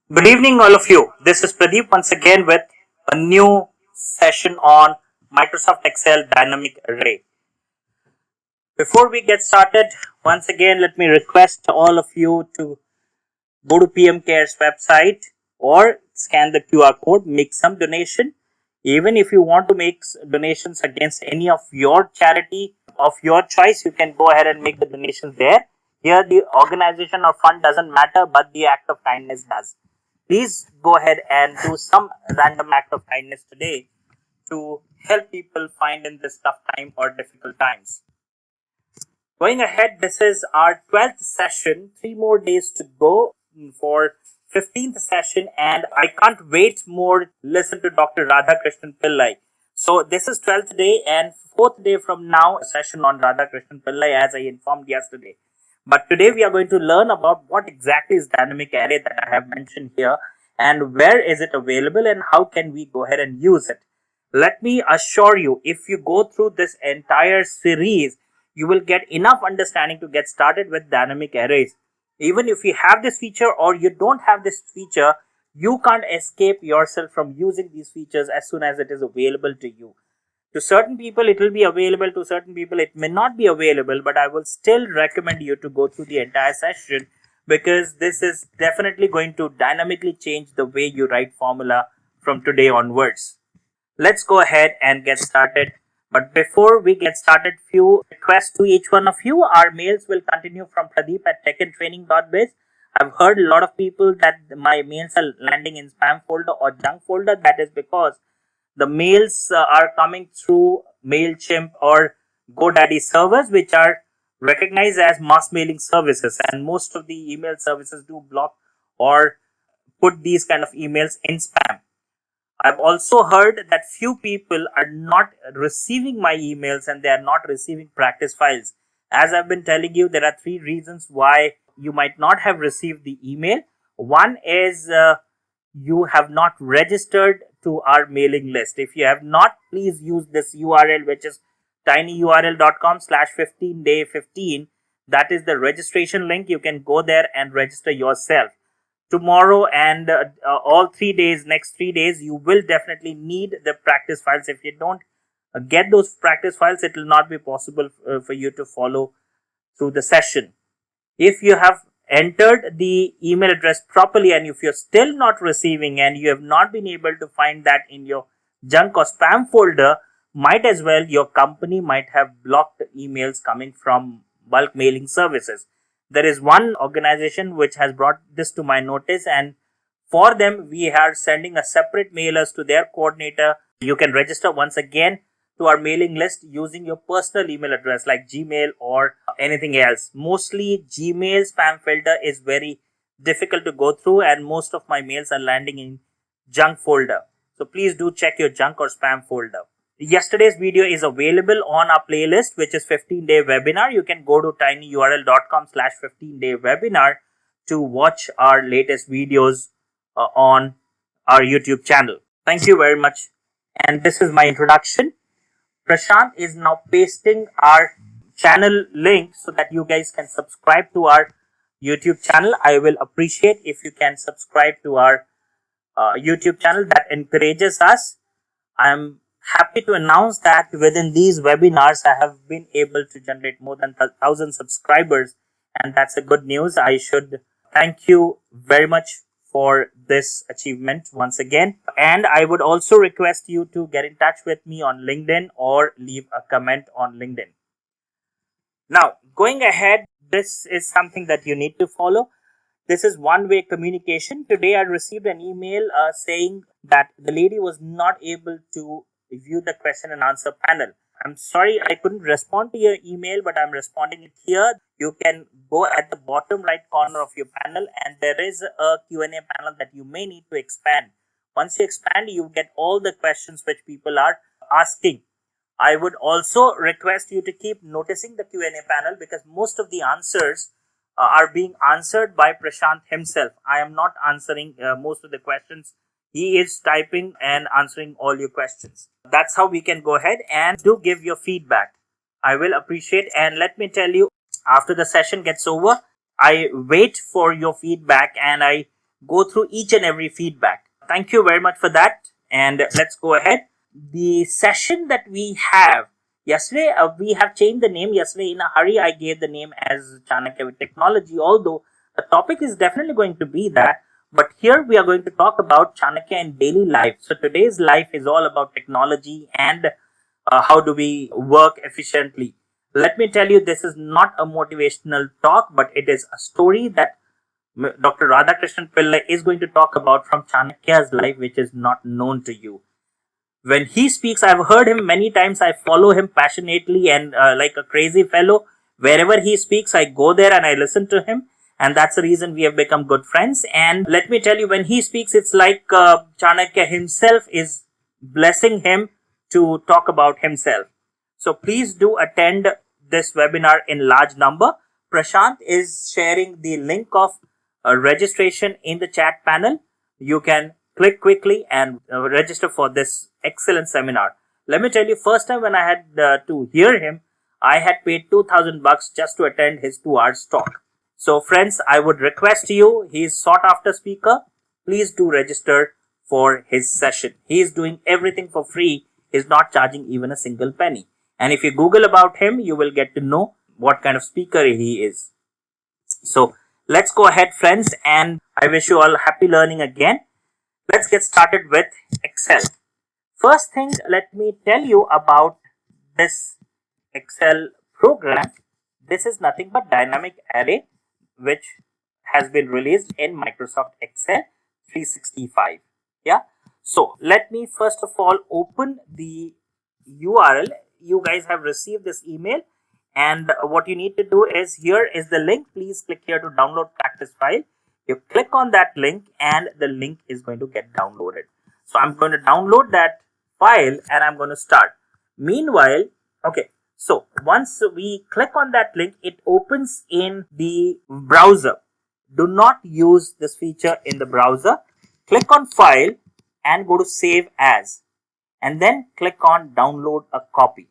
Good evening, all of you. This is Pradeep once again with a new session on Microsoft Excel Dynamic Array. Before we get started, once again, let me request all of you to go to PM Care's website or scan the QR code, make some donation. Even if you want to make donations against any of your charity of your choice, you can go ahead and make the donations there. Here, the organization or fund doesn't matter, but the act of kindness does. Please go ahead and do some random act of kindness today to help people find in this tough time or difficult times. Going ahead, this is our 12th session, 3 more days to go for 15th session, and I can't wait more to listen to Dr. Radhakrishnan Pillai. So this is 12th day and 4th day from now, a session on Radhakrishnan Pillai as I informed yesterday. But today we are going to learn about what exactly is dynamic array that I have mentioned here and where is it available and how can we go ahead and use it. Let me assure you, if you go through this entire series, you will get enough understanding to get started with dynamic arrays. Even if you have this feature or you don't have this feature, you can't escape yourself from using these features as soon as it is available to you. To certain people it will be available, to certain people it may not be available, but I will still recommend you to go through the entire session because this is definitely going to dynamically change the way you write formula from today onwards. Let's go ahead and get started. But before we get started, few requests to each one of you. Our mails will continue from Pradeep at techandtraining.biz. I've heard a lot of people that my mails are landing in spam folder or junk folder. That is because the mails are coming through MailChimp or GoDaddy servers, which are recognized as mass mailing services. And most of the email services do block or put these kind of emails in spam. I've also heard that few people are not receiving my emails and they are not receiving practice files. As I've been telling you, there are 3 reasons why you might not have received the email. One is you have not registered to our mailing list. If you have not, please use this URL, which is tinyurl.com/15day15. That is the registration link. You can go there and register yourself. Tomorrow and all 3 days, next 3 days, you will definitely need the practice files. If you don't get those practice files, it will not be possible for you to follow through the session. If you have entered the email address properly and if you're still not receiving and you have not been able to find that in your junk or spam folder, might as well your company might have blocked emails coming from bulk mailing services. There is one organization which has brought this to my notice, and for them we are sending a separate mailers to their coordinator. You can register once again to our mailing list using your personal email address like Gmail or anything else. Mostly Gmail spam filter is very difficult to go through and most of my mails are landing in junk folder. So please do check your junk or spam folder. Yesterday's video is available on our playlist, which is 15-day webinar. You can go to tinyurl.com/15-day webinar to watch our latest videos on our YouTube channel. Thank you very much. And this is my introduction. Prashant is now pasting our channel link so that you guys can subscribe to our YouTube channel. I will appreciate if you can subscribe to our YouTube channel. That encourages us. I am happy to announce that within these webinars, I have been able to generate more than 1,000 subscribers, and that's a good news. I should thank you very much for this achievement once again. And I would also request you to get in touch with me on LinkedIn or leave a comment on LinkedIn. Now, going ahead, this is something that you need to follow. This is one-way communication. Today I received an email saying that the lady was not able to view the question and answer panel. I'm sorry I couldn't respond to your email, but I'm responding it here. You can go at the bottom right corner of your panel and there is a Q&A panel that you may need to expand. Once you expand, you get all the questions which people are asking. I would also request you to keep noticing the Q&A panel because most of the answers are being answered by Prashant himself. I am not answering most of the questions. He is typing and answering all your questions. That's how we can go ahead and do give your feedback. I will appreciate, and let me tell you, after the session gets over, I wait for your feedback and I go through each and every feedback. Thank you very much for that. And let's go ahead. The session that we have yesterday, we have changed the name. Yesterday, in a hurry, I gave the name as Chanakya with Technology, although the topic is definitely going to be that. But here we are going to talk about Chanakya in daily life. So today's life is all about technology and how do we work efficiently. Let me tell you, this is not a motivational talk, but it is a story that Dr. Radhakrishnan Pillai is going to talk about from Chanakya's life, which is not known to you. When he speaks, I've heard him many times. I follow him passionately and like a crazy fellow. Wherever he speaks, I go there and I listen to him. And that's the reason we have become good friends. And let me tell you, when he speaks, it's like Chanakya himself is blessing him to talk about himself. So please do attend this webinar in large number. Prashant is sharing the link of registration in the chat panel. You can click quickly and register for this excellent seminar. Let me tell you, first time when I had to hear him, I had paid $2,000 just to attend his 2 hours talk. So friends, I would request you, he is sought after speaker. Please do register for his session. He is doing everything for free. He is not charging even a single penny. And if you Google about him, you will get to know what kind of speaker he is. So let's go ahead, friends, and I wish you all happy learning again. Let's get started with Excel. First thing, let me tell you about this Excel program. This is nothing but dynamic array, which has been released in Microsoft Excel 365. Yeah. So let me first of all open the URL. You guys have received this email, and what you need to do is, here is the link. Please click here to download practice file. You click on that link and the link is going to get downloaded. So I'm going to download that file and I'm going to start. Meanwhile, okay, so once we click on that link, it opens in the browser. Do not use this feature in the browser. Click on file and go to save as, and then click on download a copy.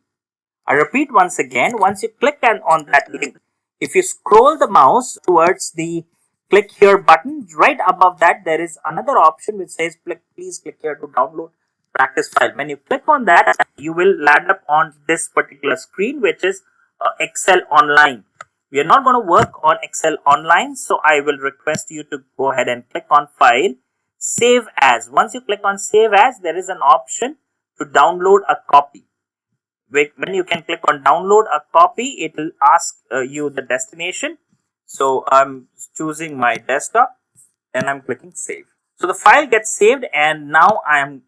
I repeat once again, once you click on that link, if you scroll the mouse towards the click here button, right above that there is another option which says please click here to download practice file. When you click on that, you will land up on this particular screen, which is Excel Online. We are not going to work on Excel Online, so I will request you to go ahead and click on file, save as. Once you click on save as, there is an option to download a copy. When you can click on download a copy, it will ask you the destination. So I'm choosing my desktop and I'm clicking save. So the file gets saved, and now I am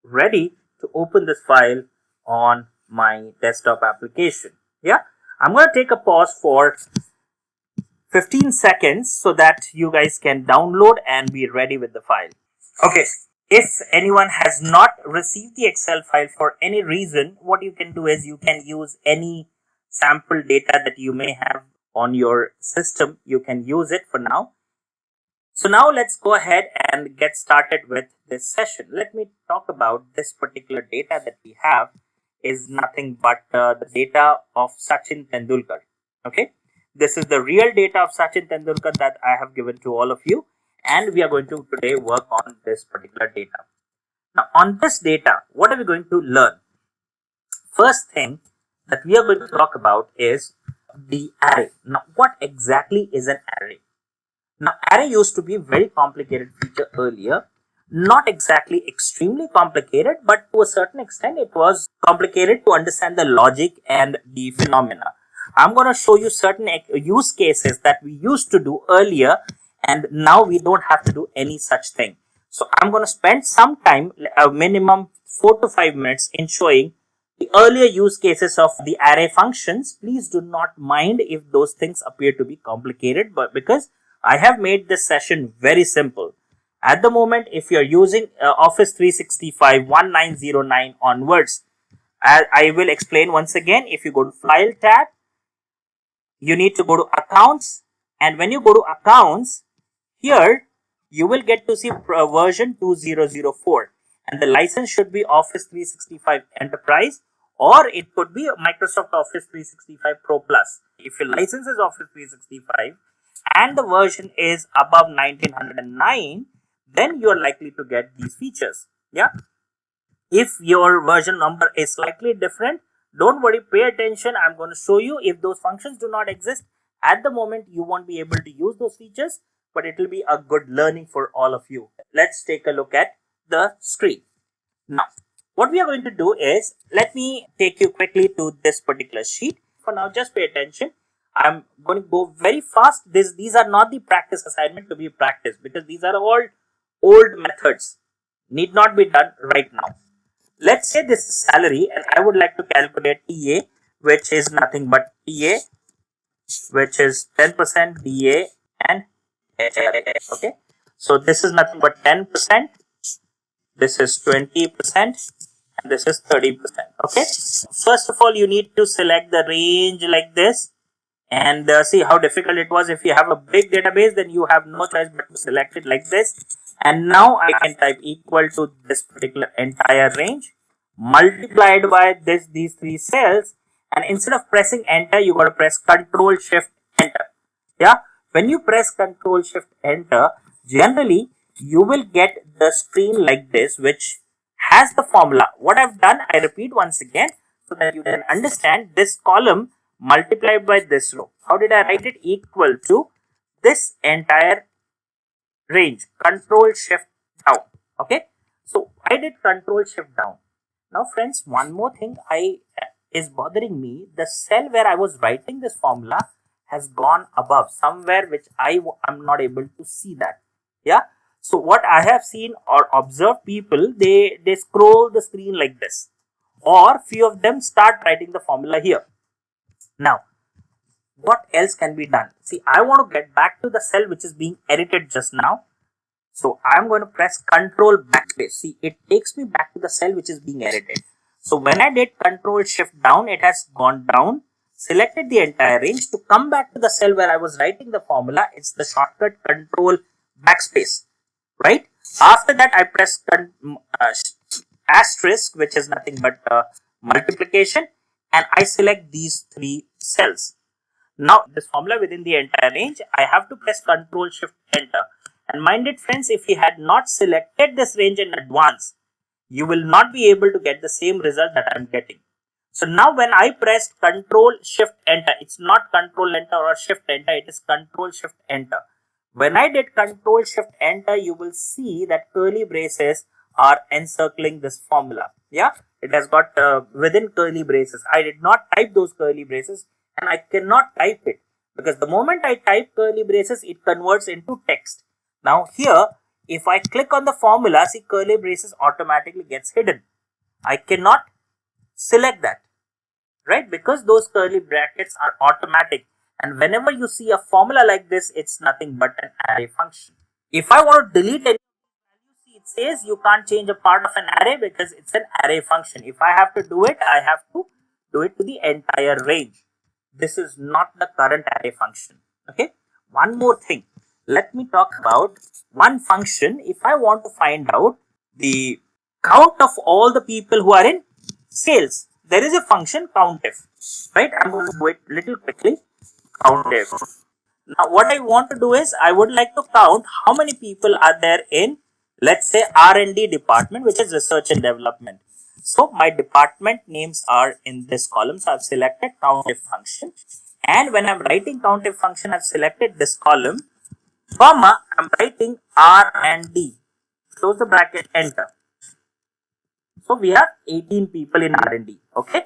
ready to open this file on my desktop application. Yeah, I'm going to take a pause for 15 seconds so that you guys can download and be ready with the file. Okay. If anyone has not received the Excel file for any reason, what you can do is you can use any sample data that you may have on your system. You can use it for now. So now let's go ahead and get started with this session. Let me talk about this particular data that we have is nothing but the data of Sachin Tendulkar. Okay, this is the real data of Sachin Tendulkar that I have given to all of you. And we are going to today work on this particular data. Now on this data, what are we going to learn? First thing that we are going to talk about is the array. Now what exactly is an array? Now array used to be a very complicated feature earlier. Not exactly extremely complicated, but to a certain extent it was complicated to understand the logic and the phenomena. I'm going to show you certain use cases that we used to do earlier, and now we don't have to do any such thing. So I'm going to spend some time, a minimum 4 to 5 minutes, in showing the earlier use cases of the array functions. Please do not mind if those things appear to be complicated, but because I have made this session very simple. At the moment, if you're using Office 365 1909 onwards, I will explain once again. If you go to File tab, you need to go to Accounts, and when you go to Accounts, here you will get to see version 2004, and the license should be Office 365 Enterprise, or it could be Microsoft Office 365 Pro Plus. If your license is Office 365, and the version is above 1909, then you are likely to get these features. Yeah. If your version number is slightly different, don't worry, pay attention. I'm going to show you. If those functions do not exist at the moment, you won't be able to use those features, but it will be a good learning for all of you. Let's take a look at the screen. Now, what we are going to do is, let me take you quickly to this particular sheet. For now, just pay attention. I'm going to go very fast. These are not the practice assignment to be practiced, because these are all old methods, need not be done right now. Let's say this is salary, and I would like to calculate TA, which is nothing but TA, which is 10%, DA, and HRA. Okay, so this is nothing but 10%, this is 20%, and this is 30%. Okay, first of all, you need to select the range like this, and see how difficult it was. If you have a big database, then you have no choice but to select it like this. And now I can type equal to this particular entire range multiplied by these three cells, and instead of pressing enter, you got to press Control Shift Enter. Yeah, when you press Control Shift Enter, generally you will get the screen like this, which has the formula. What I've done, I repeat once again so that you can understand. This column multiplied by this row. How did I write it? Equal to this entire range. Control Shift down. Okay, so I did Control Shift down. Now friends, one more thing is bothering me. The cell where I was writing this formula has gone above somewhere, which I am not able to see that. Yeah, so what I have seen or observed, people, they scroll the screen like this, or few of them start writing the formula here. Now, what else can be done? See, I want to get back to the cell which is being edited just now. So I'm going to press Control backspace. See, it takes me back to the cell which is being edited. So when I did Control Shift down, it has gone down, selected the entire range. To come back to the cell where I was writing the formula, it's the shortcut Control backspace, right? After that, I press asterisk, which is nothing but multiplication, and I select these three cells. Now, this formula within the entire range, I have to press Control Shift Enter. And mind it, friends, if you had not selected this range in advance, you will not be able to get the same result that I am getting. So now when I press Control Shift Enter, it's not Control Enter or Shift Enter, it is Control Shift Enter. When I did Control Shift Enter, you will see that curly braces are encircling this formula. Yeah, it has got within curly braces. I did not type those curly braces, and I cannot type it, because the moment I type curly braces, it converts into text. Now here, if I click on the formula, see, curly braces automatically gets hidden. I cannot select that, right? Because those curly brackets are automatic. And whenever you see a formula like this, it's nothing but an array function. If I want to delete any value, see, it says you can't change a part of an array because it's an array function. If I have to do it, I have to do it to the entire range. This is not the current array function. Okay. One more thing. Let me talk about one function. If I want to find out the count of all the people who are in sales, there is a function COUNTIF, right? I'm going to do it little quickly. COUNTIF. Now, what I want to do is, I would like to count how many people are there in, let's say, R&D department, which is research and development. So my department names are in this column. So I've selected COUNTIF function, and when I'm writing COUNTIF function, I've selected this column, comma, I'm writing R&D, close the bracket, enter. So we have 18 people in R&D. Okay.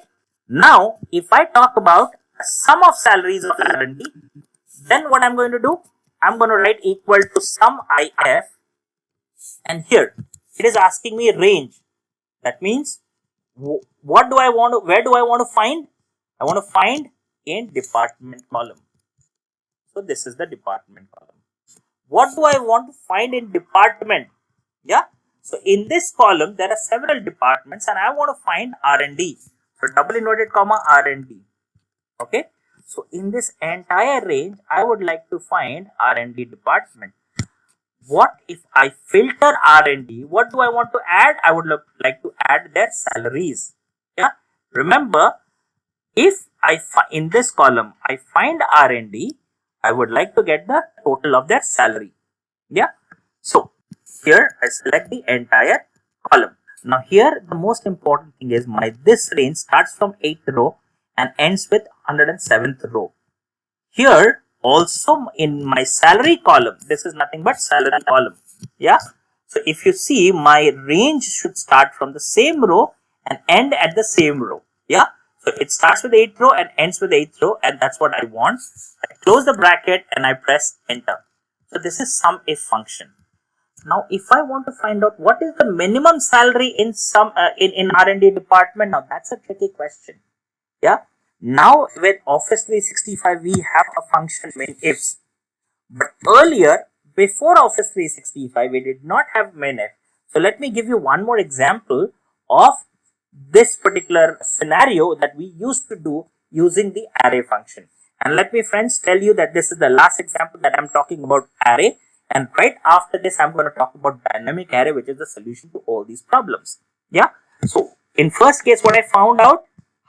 Now, if I talk about sum of salaries of R&D, then what I'm going to do, I'm going to write equal to sum IF, and here it is asking me range. That means, what do I want to, where do I want to find? I want to find in department column. So this is the department column. What do I want to find in department? Yeah. So in this column, there are several departments, and I want to find R&D. So double inverted comma R&D. Okay. So in this entire range, I would like to find R&D department. What if I filter R&D? What do I want to add? I would like to add their salaries. Yeah. Remember, if I in this column I find R&D, I would like to get the total of their salary. Yeah. So here I select the entire column. Now here the most important thing is this range starts from 8th row and ends with 107th row. Here also in my salary column, this is nothing but salary column. Yeah. So if you see, my range should start from the same row and end at the same row. Yeah. So it starts with 8th row and ends with 8th row, and that's what I want. I close the bracket and I press enter. So this is sum if function. Now if I want to find out what is the minimum salary in in R&D department, now that's a tricky question. Yeah. Now with Office 365 we have a function minifs, but earlier before Office 365 we did not have minif. So let me give you one more example of this particular scenario that we used to do using the array function. And let me friends tell you that this is the last example that I'm talking about array, and right after this I'm going to talk about dynamic array, which is the solution to all these problems. Yeah. So in first case, what I found out,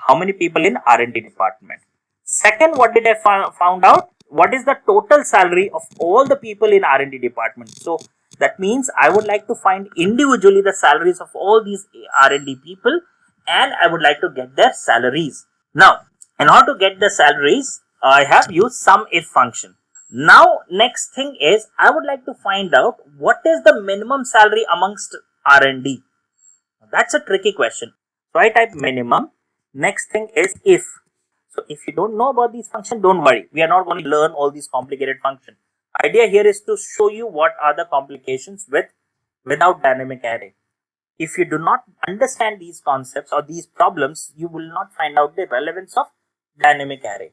how many people in R&D department. Second, what did I found out? What is the total salary of all the people in R&D department? So that means I would like to find individually the salaries of all these R&D people, and I would like to get their salaries. Now, in order to get the salaries, I have used sum if function. Now, next thing is I would like to find out what is the minimum salary amongst R&D. That's a tricky question. So I type minimum. Next thing is if. So if you don't know about these functions, don't worry. We are not going to learn all these complicated functions. Idea here is to show you what are the complications without dynamic array. If you do not understand these concepts or these problems, you will not find out the relevance of dynamic array.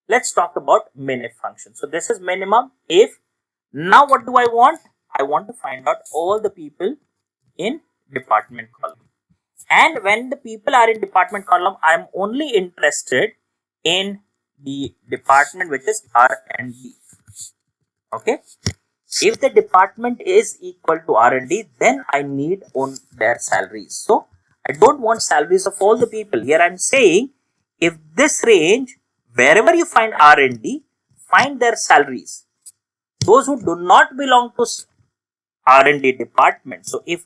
Let's talk about minif function. So this is minimum if. Now what do I want? I want to find out all the people in department column. And when the people are in department column, I am only interested in the department which is R&D. Okay. If the department is equal to R&D, then I need on their salaries. So I don't want salaries of all the people. Here I am saying, if this range, wherever you find R&D, find their salaries. Those who do not belong to R&D department. So if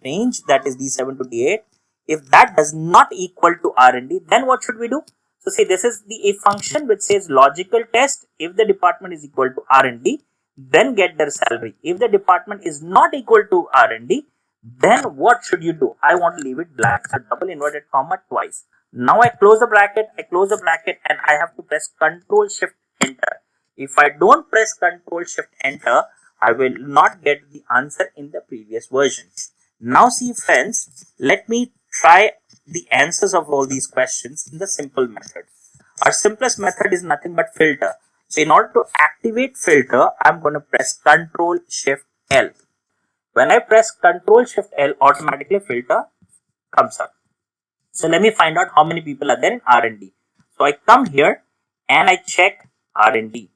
range, that is D7 to D8, if that does not equal to R&D, then what should we do? So see, this is the if function which says logical test. If the department is equal to R&D, then get their salary. If the department is not equal to R&D, then what should you do? I want to leave it blank. So double inverted comma twice. Now I close the bracket, and I have to press Control Shift Enter. If I don't press Control Shift Enter, I will not get the answer in the previous version. Now see friends, let me try the answers of all these questions in the simple method. Our simplest method is nothing but filter. So in order to activate filter, I'm going to press Control Shift L. When I press Control Shift L, automatically filter comes up. So let me find out how many people are there in R&D. So I come here and I check R&D.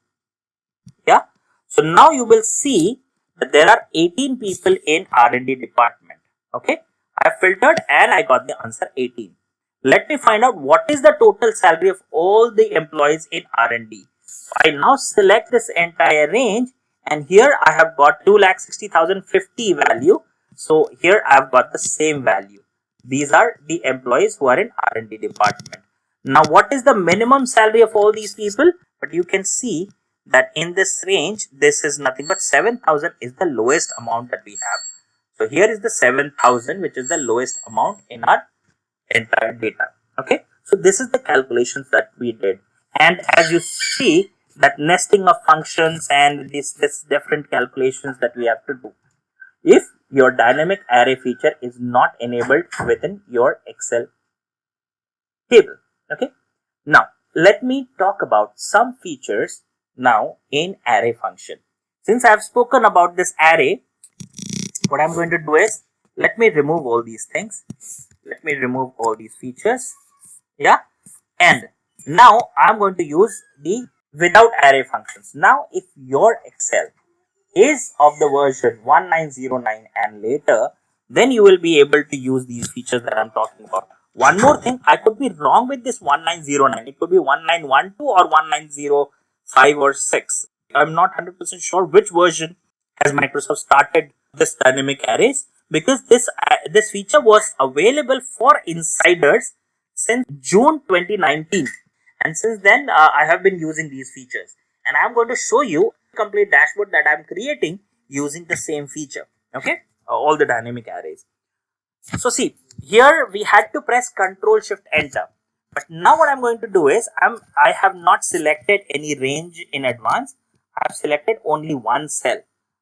Yeah. So now you will see that there are 18 people in R&D department. Okay. I filtered and I got the answer 18. Let me find out what is the total salary of all the employees in R&D. I now select this entire range, and here I have got 2,60,050 value. So here I have got the same value. These are the employees who are in R&D department. Now what is the minimum salary of all these people? But you can see that in this range, this is nothing but 7,000 is the lowest amount that we have. So here is the 7,000, which is the lowest amount in our entire data. Okay. So this is the calculations that we did. And as you see, that nesting of functions and this different calculations that we have to do. If your dynamic array feature is not enabled within your Excel table. Okay. Now, let me talk about some features now in array function. Since I have spoken about this array, what I'm going to do is, let me remove all these things. Let me remove all these features. Yeah. And now I'm going to use the without array functions. Now, if your Excel is of the version 1909 and later, then you will be able to use these features that I'm talking about. One more thing, I could be wrong with this 1909. It could be 1912 or 1905 or 6. I'm not 100% sure which version has Microsoft started this dynamic arrays, because this feature was available for insiders since June 2019, and since then I have been using these features, and I'm going to show you a complete dashboard that I'm creating using the same feature. Okay, all the dynamic arrays. So see, here we had to press Control Shift Enter. But now what I'm going to do is I have not selected any range in advance. I have selected only one cell.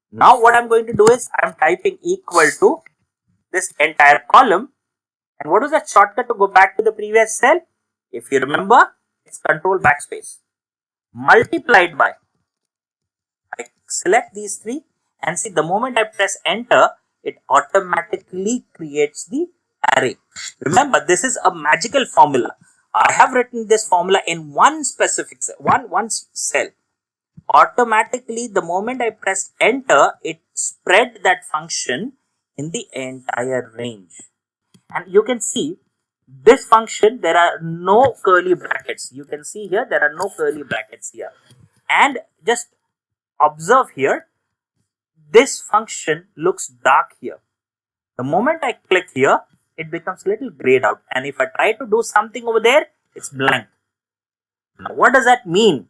Now what I'm going to do is I'm typing equal to this entire column. And what is that shortcut to go back to the previous cell? If you remember, it's Control Backspace. Multiplied by. I select these three, and see, the moment I press enter, it automatically creates the array. Remember, this is a magical formula. I have written this formula in one specific cell, one cell. Automatically, the moment I press enter, it spread that function in the entire range. And you can see this function, there are no curly brackets. You can see here, there are no curly brackets here. And just observe here, this function looks dark here. The moment I click here, it becomes a little grayed out, and if I try to do something over there, it's blank. Now what does that mean?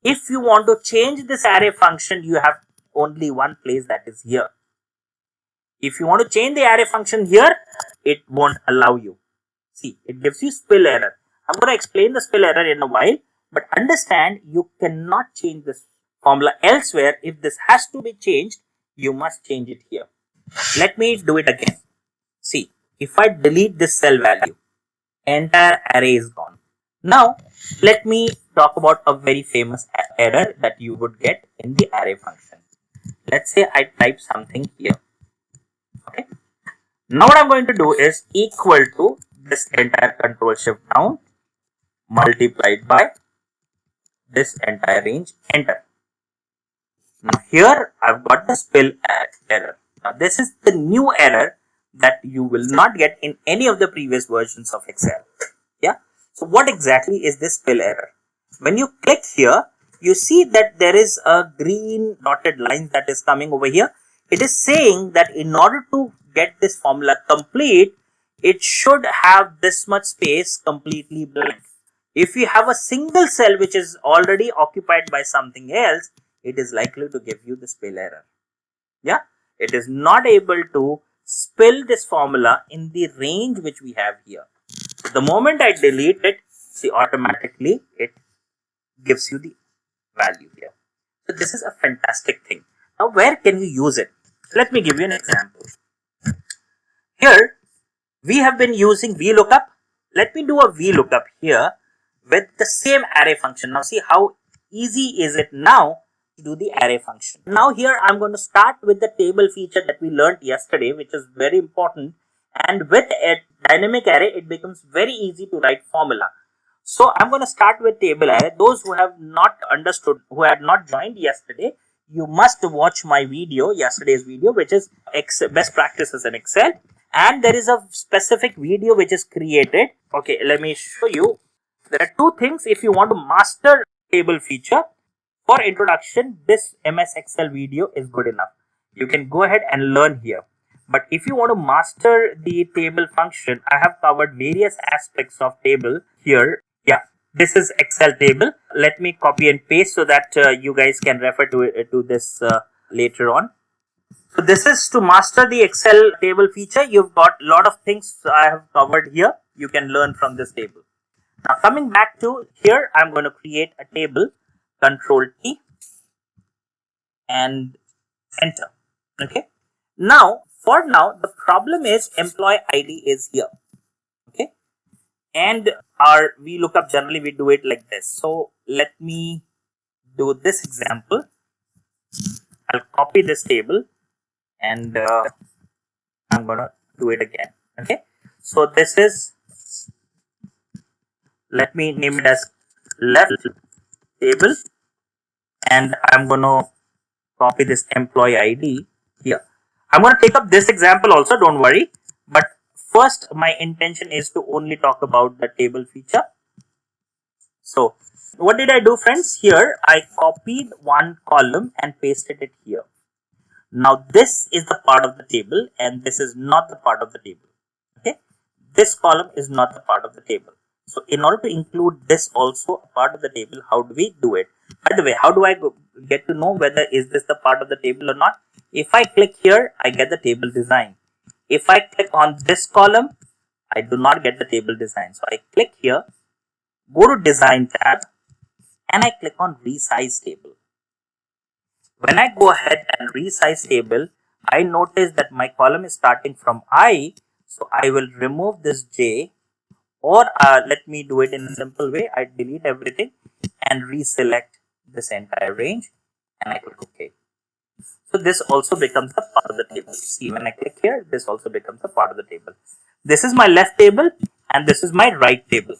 If you want to change this array function, you have only one place, that is here. If you want to change the array function here, it won't allow you. See, it gives you spill error. I'm going to explain the spill error in a while, but understand, you cannot change this formula elsewhere. If this has to be changed, you must change it here. Let me do it again. See, if I delete this cell value, entire array is gone. Now, let me talk about a very famous error that you would get in the array function. Let's say I type something here. Okay. Now what I'm going to do is equal to this entire Control Shift down multiplied by this entire range, enter. Now here I've got the spill error. Now this is the new error that you will not get in any of the previous versions of Excel. Yeah. So what exactly is this spill error? When you click here, you see that there is a green dotted line that is coming over here. It is saying that in order to get this formula complete, it should have this much space completely blank. If you have a single cell which is already occupied by something else, it is likely to give you the spill error. Yeah, it is not able to spill this formula in the range which we have here. The moment I delete it, see, automatically it gives you the value here. So this is a fantastic thing. Now where can you use it? Let me give you an example. Here we have been using VLOOKUP. Let me do a VLOOKUP here with the same array function. Now see how easy is it now to do the array function. Now here I'm going to start with the table feature that we learned yesterday, which is very important, and with a dynamic array it becomes very easy to write formula. So I'm going to start with table array. Those who have not understood, who had not joined yesterday, you must watch my video, yesterday's video, which is best practices in Excel, and there is a specific video which is created. Okay, let me show you. There are two things. If you want to master table feature, for introduction, this MS Excel video is good enough. You can go ahead and learn here. But if you want to master the table function, I have covered various aspects of table here. Yeah, this is Excel table. Let me copy and paste so that you guys can refer to this later on. So this is to master the Excel table feature. You've got a lot of things I have covered here. You can learn from this table. Now coming back to here, I'm going to create a table. Control T and enter. Okay. Now for now, the problem is employee ID is here. Okay. And our VLOOKUP, generally we do it like this. So let me do this example. I'll copy this table and I'm gonna do it again. Okay. So this is, let me name it as left table, and I'm gonna copy this employee ID here. I'm gonna take up this example also, don't worry. But first, my intention is to only talk about the table feature. So What did I do, friends? Here I copied one column and pasted it here. Now this is the part of the table and this is not the part of the table. Okay, this column is not the part of the table. So in order to include this also a part of the table, how do we do it? By the way, how do I get to know whether is this the part of the table or not? If I click here, I get the table design. If I click on this column, I do not get the table design. So I click here, go to design tab, and I click on resize table. When I go ahead and resize table, I notice that my column is starting from I. So I will remove this J, or let me do it in a simple way. I delete everything and reselect this entire range and I click OK. So this also becomes a part of the table. See, when I click here, this also becomes a part of the table. This is my left table and this is my right table.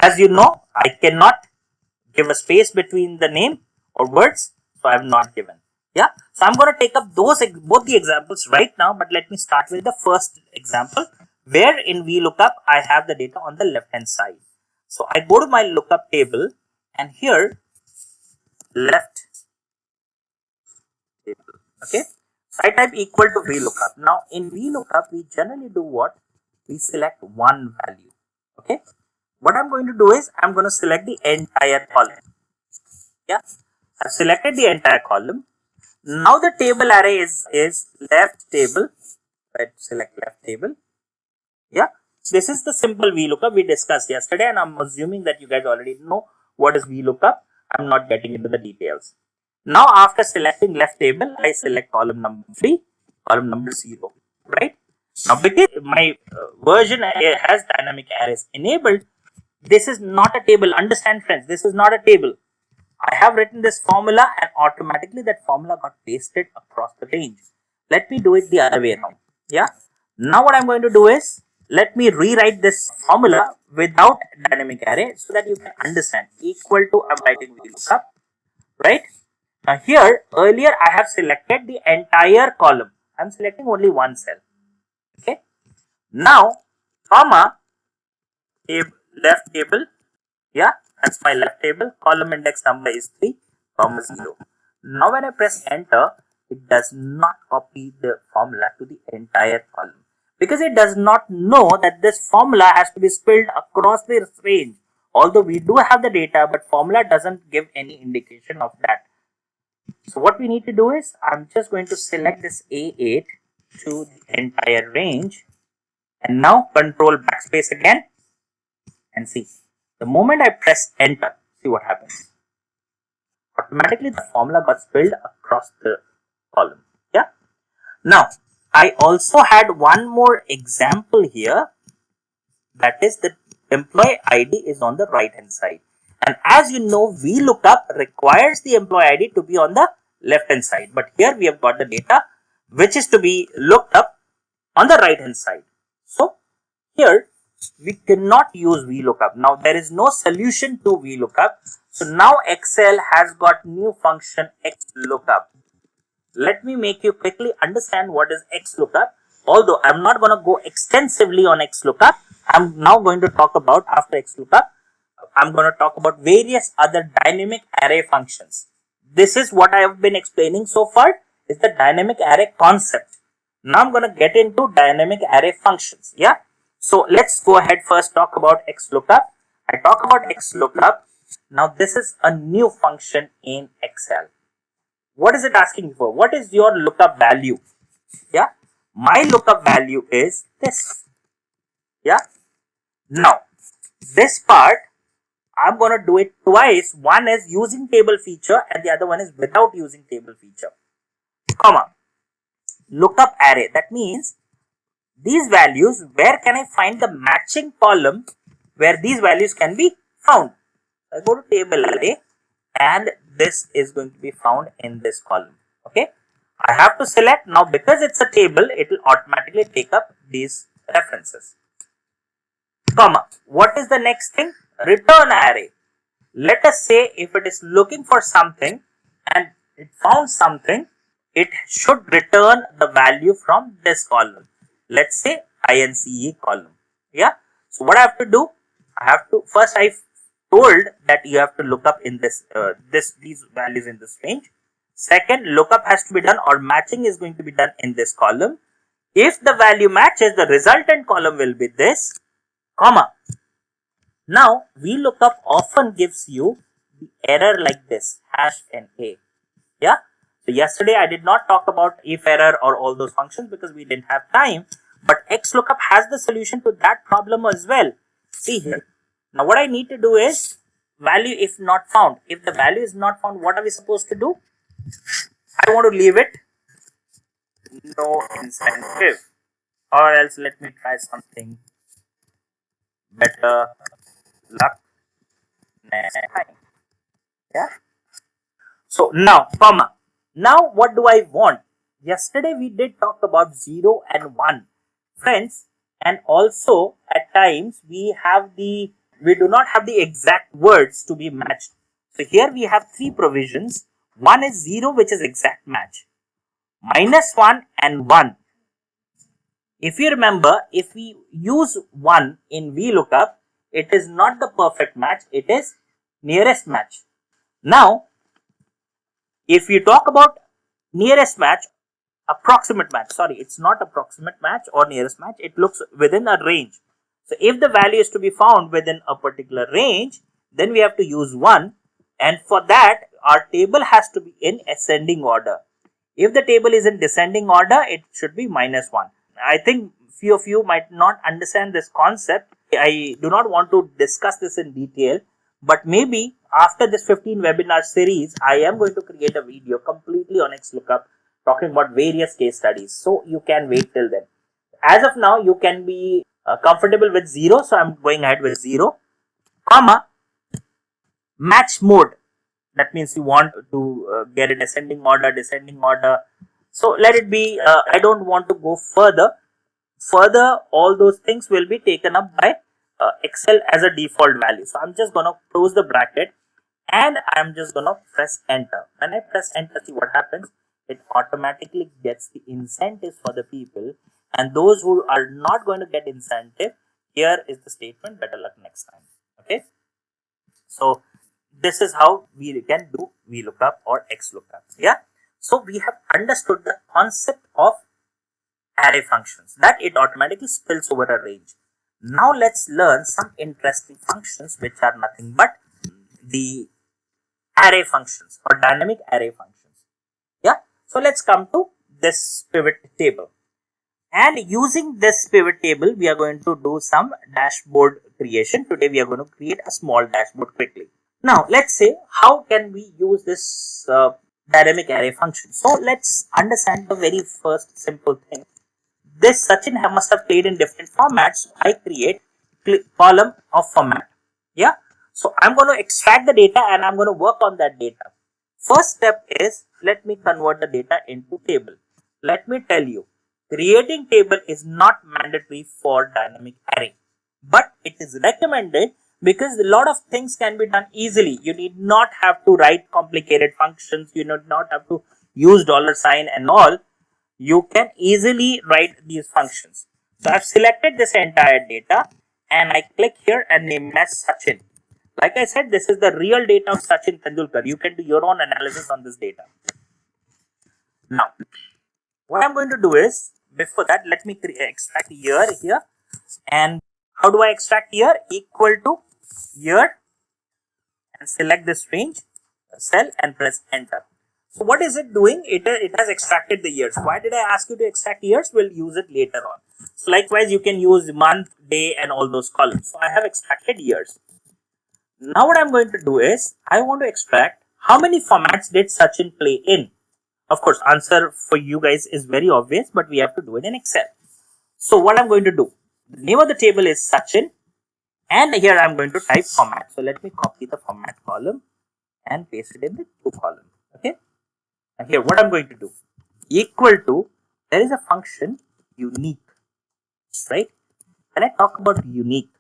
As you know, I cannot give a space between the name or words, so I have not given. Yeah, so I'm going to take up both the examples right now, but let me start with the first example where in VLOOKUP I have the data on the left hand side. So I go to my lookup table and here left table. Okay, so I type equal to VLOOKUP. Now in VLOOKUP we generally do what? We select one value. Okay, what I'm going to do is I'm going to select the entire column. Yeah, I've selected the entire column. Now the table array is left table. Right, select left table. Yeah, this is the simple VLOOKUP we discussed yesterday, and I'm assuming that you guys already know what is VLOOKUP. I'm not getting into the details. Now after selecting left table, I select column number 3, column number 0. Right? Now because my version has dynamic arrays enabled, this is not a table. Understand, friends, this is not a table. I have written this formula and automatically that formula got pasted across the range. Let me do it the other way around. Yeah. Now what I'm going to do is, let me rewrite this formula without dynamic array so that you can understand. Equal to, I'm writing VLOOKUP. Right. Now here, earlier I have selected the entire column. I'm selecting only one cell. Okay. Now, comma, left table. Yeah, that's my left table. Column index number is 3, comma 0. Now when I press enter, it does not copy the formula to the entire column because it does not know that this formula has to be spilled across this range. Although we do have the data, but formula doesn't give any indication of that. So what we need to do is, I'm just going to select this A8 to the entire range and now control backspace again and see. The moment I press enter, see what happens. Automatically the formula got spilled across the column. Yeah. Now, I also had one more example here. That is the employee ID is on the right hand side. And as you know, VLOOKUP requires the employee ID to be on the left hand side. But here we have got the data which is to be looked up on the right hand side. So, here we cannot use VLOOKUP. Now there is no solution to VLOOKUP. So now Excel has got new function XLOOKUP. Let me make you quickly understand what is XLOOKUP. Although I'm not going to go extensively on XLOOKUP, I'm now going to talk about, after XLOOKUP, I'm going to talk about various other dynamic array functions. This is what I have been explaining so far, is the dynamic array concept. Now I'm going to get into dynamic array functions. Yeah. So let's go ahead first talk about XLOOKUP. I talk about XLOOKUP. Now this is a new function in Excel. What is it asking for? What is your lookup value? Yeah. My lookup value is this. Yeah. Now this part I'm going to do it twice. One is using table feature and the other one is without using table feature. Comma. Lookup array. That means these values, where can I find the matching column where these values can be found? I go to table array and this is going to be found in this column. Okay. I have to select. Now because it's a table, it will automatically take up these references. Comma. What is the next thing? Return array. Let us say if it is looking for something and it found something, it should return the value from this column. Let's say INCE column. Yeah. So what I have to do? I have to first I told that you have to look up in this these values in this range. Second, lookup has to be done or matching is going to be done in this column. If the value matches, the resultant column will be this, comma. Now VLOOKUP often gives you the error like this, #NA. Yeah. So yesterday I did not talk about if error or all those functions because we didn't have time. But XLOOKUP has the solution to that problem as well. See here. Now what I need to do is value if not found. If the value is not found, what are we supposed to do? I want to leave it no incentive, or else let me try something better luck next time. Yeah. So now comma. Now what do I want? Yesterday we did talk about 0 and 1, friends, and also at times we do not have the exact words to be matched. So here we have three provisions. One is 0, which is exact match. -1 and 1. If you remember, if we use 1 in VLOOKUP, it is not the perfect match, it is nearest match. Now, if you talk about nearest match, approximate match, sorry, it's not approximate match or nearest match, it looks within a range. So if the value is to be found within a particular range, then we have to use 1, and for that our table has to be in ascending order. If the table is in descending order, it should be -1. I think few of you might not understand this concept. I do not want to discuss this in detail, but maybe after this 15 webinar series, I am going to create a video completely on XLOOKUP talking about various case studies. So you can wait till then. As of now, you can be comfortable with 0. So I'm going ahead with 0, comma, match mode. That means you want to get it ascending order, descending order. So let it be, I don't want to go further. Further, all those things will be taken up by Excel as a default value. So I'm just going to close the bracket and I'm just going to press enter. When I press enter, see what happens. It automatically gets the incentives for the people, and those who are not going to get incentive, here is the statement, better luck next time. Okay. So this is how we can do VLOOKUP or XLOOKUP. Yeah. So we have understood the concept of array functions, that it automatically spills over a range. Now let's learn some interesting functions which are nothing but the array functions or dynamic array functions. Yeah. So let's come to this pivot table. And using this pivot table, we are going to do some dashboard creation. Today we are going to create a small dashboard quickly. Now let's say how can we use this dynamic array function. So let's understand the very first simple thing. This Sachin must have played in different formats. So I create column of format. Yeah. So I'm going to extract the data and I'm going to work on that data. First step is, let me convert the data into table. Let me tell you, creating table is not mandatory for dynamic array, but it is recommended because a lot of things can be done easily. You need not have to write complicated functions. You need not have to use $sign and all. You can easily write these functions. So I've selected this entire data and I click here and name as Sachin. Like I said, this is the real data of Sachin Tendulkar. You can do your own analysis on this data. Now, what I'm going to do is, before that, let me extract year here. And how do I extract year? Equal to year, and select this range, cell, and press enter. So what is it doing? It has extracted the years. Why did I ask you to extract years? We'll use it later on. So likewise, you can use month, day, and all those columns. So I have extracted years. Now what I'm going to do is, I want to extract how many formats did Sachin play in. Of course, answer for you guys is very obvious, but we have to do it in Excel. So what I'm going to do, the name of the table is Sachin, and here I'm going to type format. So let me copy the format column and paste it in the to column. Okay. And here what I'm going to do, equal to, there is a function unique, right? When I talk about unique,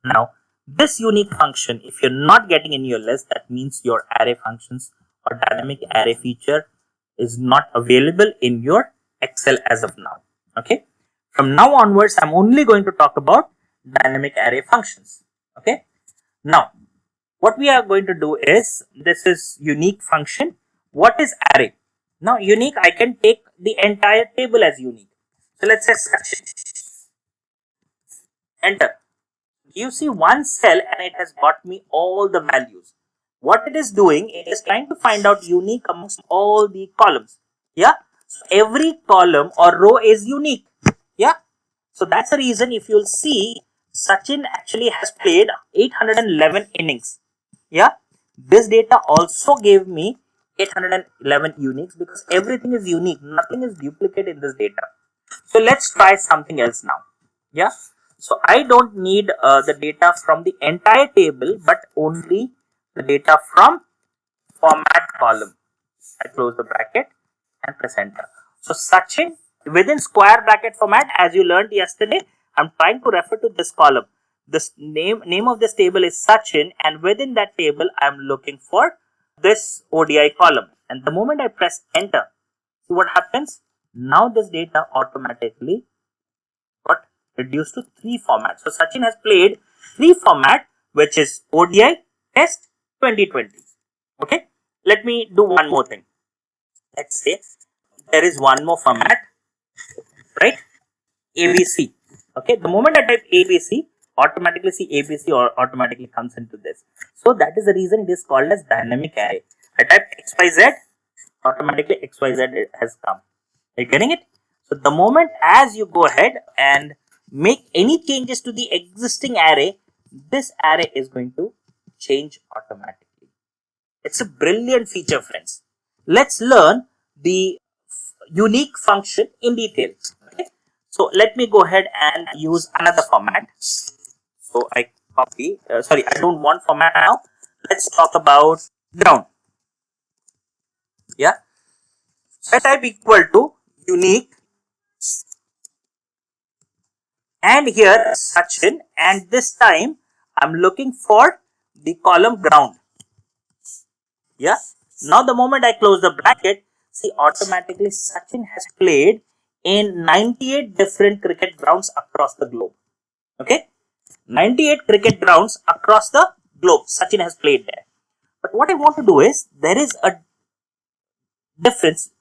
now this unique function, if you're not getting in your list, that means your array functions or dynamic array feature is not available in your Excel as of now. Okay. From now onwards, I'm only going to talk about dynamic array functions. Okay. Now, what we are going to do is, this is unique function. What is array? Now, unique, I can take the entire table as unique. So let's say section. Enter. You see one cell and it has got me all the values. What it is doing, it is trying to find out unique amongst all the columns. Yeah. So every column or row is unique. Yeah. So that's the reason, if you'll see, Sachin actually has played 811 innings. Yeah. This data also gave me 811 uniques because everything is unique. Nothing is duplicate in this data. So let's try something else now. Yeah. So I don't need the data from the entire table, but only the data from format column. I close the bracket and press enter. So Sachin, within square bracket format, as you learned yesterday, I'm trying to refer to this column. This name of this table is Sachin, and within that table, I'm looking for this ODI column. And the moment I press enter, see what happens? Now this data automatically got reduced to 3 formats. So Sachin has played 3 format, which is ODI, Test, 2020. Okay. Let me do one more thing. Let's say there is one more format, right? ABC. Okay. The moment I type ABC, automatically see ABC or automatically comes into this. So that is the reason it is called as dynamic array. I type XYZ, automatically XYZ has come. Are you getting it? So the moment as you go ahead and make any changes to the existing array, this array is going to change automatically. It's a brilliant feature, friends. Let's learn the unique function in detail. Okay. So let me go ahead and use another format. So I copy, I don't want format now. Let's talk about ground. Yeah. So I type equal to unique, and here Sachin, and this time I'm looking for the column ground. Yeah. Now the moment I close the bracket, see automatically Sachin has played in 98 different cricket grounds across the globe. Okay. 98 cricket grounds across the globe Sachin has played there. But what I want to do is, there is a difference.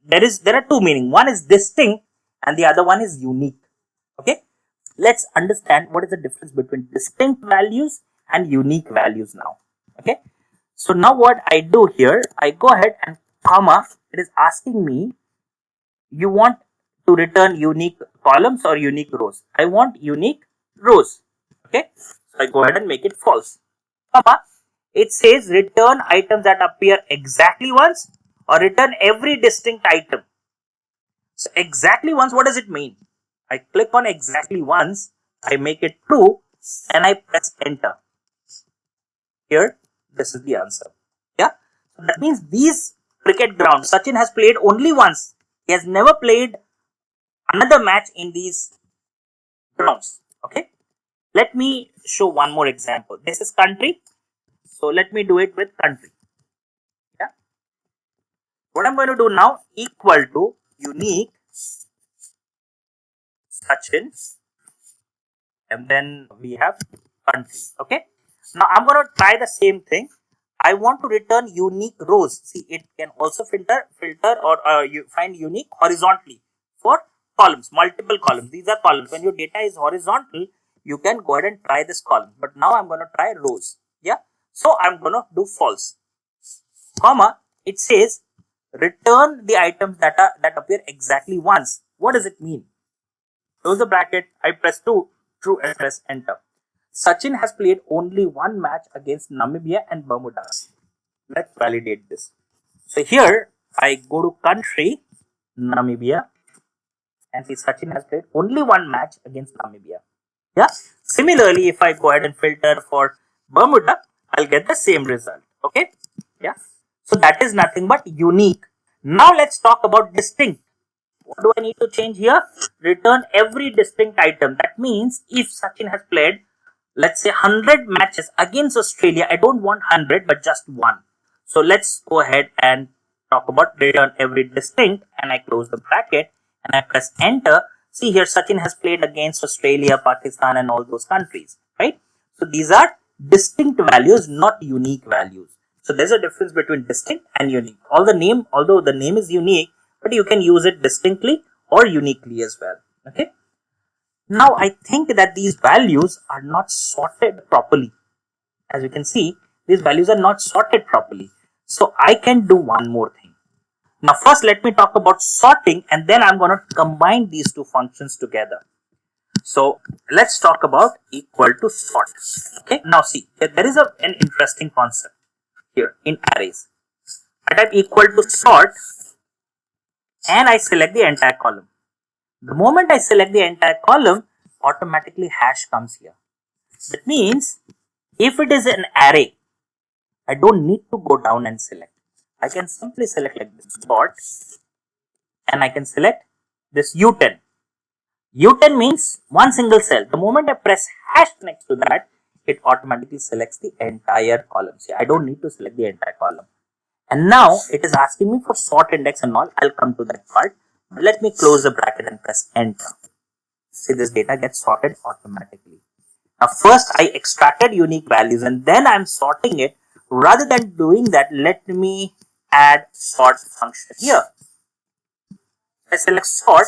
There are two meanings. One is distinct and the other one is unique. Okay. Let's understand what is the difference between distinct values and unique values now. Okay. So now what I do here, I go ahead and comma, it is asking me, you want to return unique columns or unique rows? I want unique rows. Okay. So I go ahead and make it false. Comma, it says return items that appear exactly once or return every distinct item. So exactly once, what does it mean? I click on exactly once, I make it true, and I press enter. Here, this is the answer. Yeah. So that means these cricket grounds, Sachin has played only once. He has never played another match in these grounds. Okay. Let me show one more example. This is country. So let me do it with country. Yeah. What I'm going to do now, equal to unique Sachin, and then we have country. Okay. Now I'm going to try the same thing. I want to return unique rows. See, it can also filter or you find unique horizontally for columns, multiple columns. These are columns. When your data is horizontal, you can go ahead and try this column. But now I'm going to try rows. Yeah. So I'm going to do false. Comma, it says return the items that appear exactly once. What does it mean? Close the bracket. I press true and press enter. Sachin has played only one match against Namibia and Bermuda. Let's validate this. So here I go to country, Namibia, and see Sachin has played only one match against Namibia. Yeah. Similarly, if I go ahead and filter for Bermuda, I'll get the same result. Okay. Yeah. So that is nothing but unique. Now let's talk about distinct. What do I need to change here? Return every distinct item. That means if Sachin has played, let's say 100 matches against Australia, I don't want 100 but just one. So let's go ahead and talk about return every distinct, and I close the bracket and I press enter. See here, Sachin has played against Australia, Pakistan, and all those countries, right? So these are distinct values, not unique values. So there's a difference between distinct and unique. Although the name is unique, but you can use it distinctly or uniquely as well. Okay. Now I think that these values are not sorted properly. As you can see, these values are not sorted properly. So I can do one more thing. Now first let me talk about sorting, and then I'm going to combine these two functions together. So let's talk about equal to sort. Okay. Now see, there is an interesting concept here in arrays. I type equal to sort and I select the entire column. The moment I select the entire column, automatically hash comes here. That means if it is an array, I don't need to go down and select. I can simply select like this sort, and I can select this U10. U10 means one single cell. The moment I press hash next to that, it automatically selects the entire column. See, I don't need to select the entire column. And now it is asking me for sort index and all. I'll come to that part. But let me close the bracket and press enter. See, this data gets sorted automatically. Now first I extracted unique values and then I'm sorting it. Rather than doing that, let me add sort function here. I select sort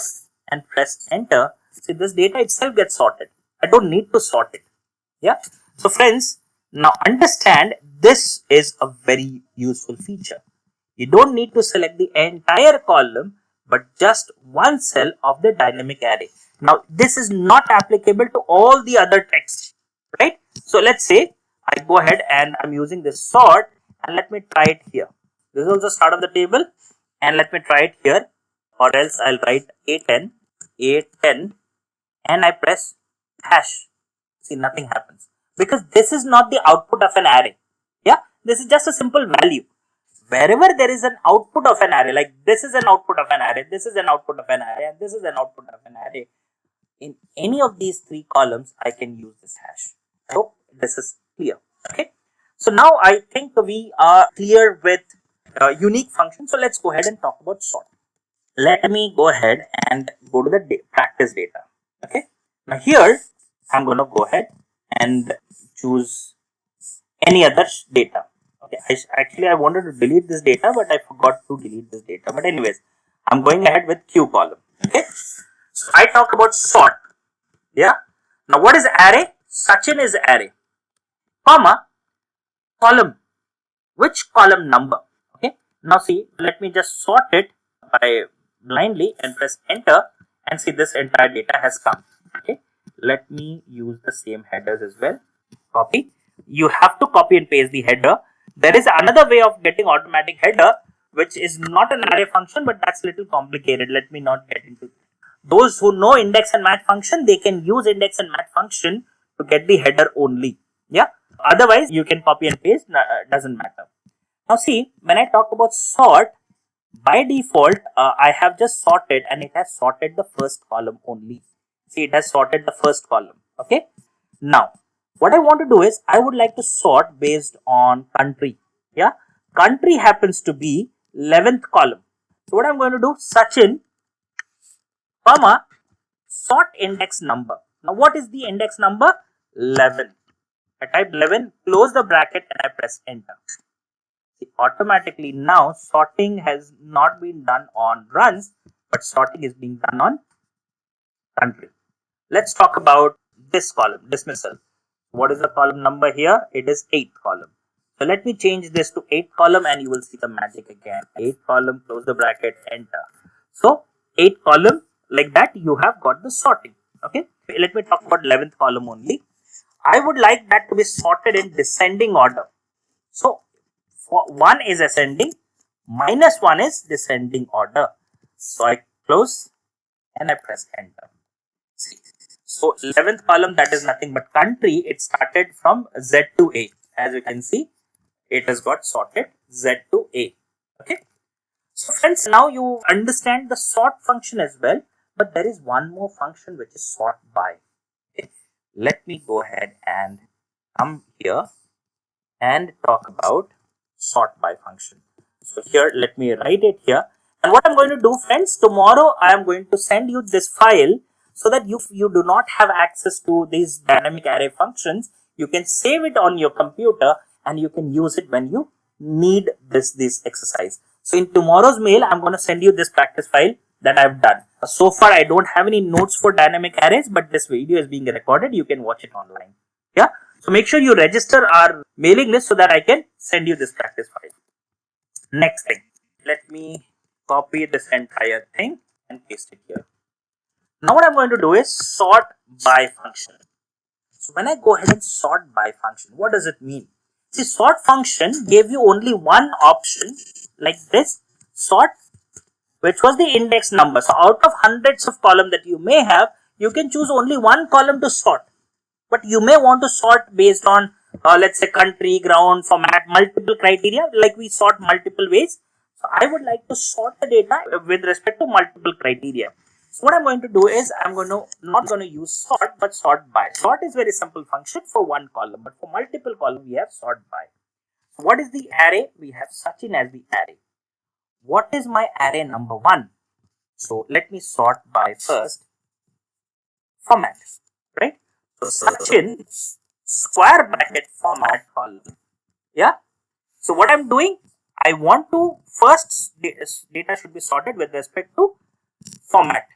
and press enter. See, this data itself gets sorted. I don't need to sort it. Yeah. So friends, now understand, this is a very useful feature. You don't need to select the entire column, but just one cell of the dynamic array. Now this is not applicable to all the other text, right? So let's say I go ahead and I'm using this sort, and let me try it here. This is also start of the table, and let me try it here, or else I'll write A10, and I press hash. See, nothing happens because this is not the output of an array. Yeah, this is just a simple value. Wherever there is an output of an array, like this is an output of an array, this is an output of an array, and this is an output of an array, in any of these three columns, I can use this hash. I hope this is clear. Okay. So now I think we are clear with unique functions. So let's go ahead and talk about sort. Let me go ahead and go to the practice data. Okay. Now here I'm going to go ahead and choose any other data. Okay. Actually I wanted to delete this data, but I forgot to delete this data. But anyways, I'm going ahead with Q column. Okay. So I talk about sort. Yeah. Now what is array? Sachin is array. Comma, column. Which column number? Okay. Now see, let me just sort it by blindly and press enter, and see this entire data has come. Okay. Let me use the same headers as well. Copy. You have to copy and paste the header. There is another way of getting automatic header, which is not an array function, but that's a little complicated. Let me not get into it. Those who know index and match function, they can use index and match function to get the header only. Yeah. Otherwise, you can copy and paste, doesn't matter. Now see, when I talk about sort, by default, I have just sorted, and it has sorted the first column only. See, it has sorted the first column. Okay. Now, what I want to do is, I would like to sort based on country. Yeah. Country happens to be 11th column. So what I'm going to do, Sachin, comma, sort index number. Now what is the index number? 11. I type 11, close the bracket, and I press enter. See, automatically now sorting has not been done on runs, but sorting is being done on country. Let's talk about this column, dismissal. What is the column number here? It is 8th column. So let me change this to 8th column, and you will see the magic again. 8th column, close the bracket, enter. So 8th column, like that, you have got the sorting. Okay. Let me talk about 11th column only. I would like that to be sorted in descending order. So 1 is ascending, minus 1 is descending order. So I close and I press enter. See. So 11th column, that is nothing but country. It started from Z to A. As you can see, it has got sorted Z to A. Okay. So friends, now you understand the sort function as well, but there is one more function which is sort by. Okay. Let me go ahead and come here and talk about sort by function. So here, let me write it here. And what I'm going to do, friends, tomorrow I am going to send you this file so that you do not have access to these dynamic array functions, you can save it on your computer and you can use it when you need this exercise. So in tomorrow's mail, I'm going to send you this practice file that I've done. So far, I don't have any notes for dynamic arrays, but this video is being recorded. You can watch it online. Yeah. So make sure you register our mailing list so that I can send you this practice file. Next thing, let me copy this entire thing and paste it here. Now what I'm going to do is sort by function. So when I go ahead and sort by function, what does it mean? See, sort function gave you only one option like this, sort, which was the index number. So out of hundreds of columns that you may have, you can choose only one column to sort. But you may want to sort based on, let's say, country, ground, format, multiple criteria, like we sort multiple ways. So I would like to sort the data with respect to multiple criteria. So what I'm going to do is, I'm not going to use sort, but sort by. Sort is very simple function for one column, but for multiple columns, we have sort by. So what is the array? We have Sachin as the array. What is my array number 1? So let me sort by first. Format, right? So Sachin square bracket format column. Yeah. So what I'm doing, I want to first data should be sorted with respect to format.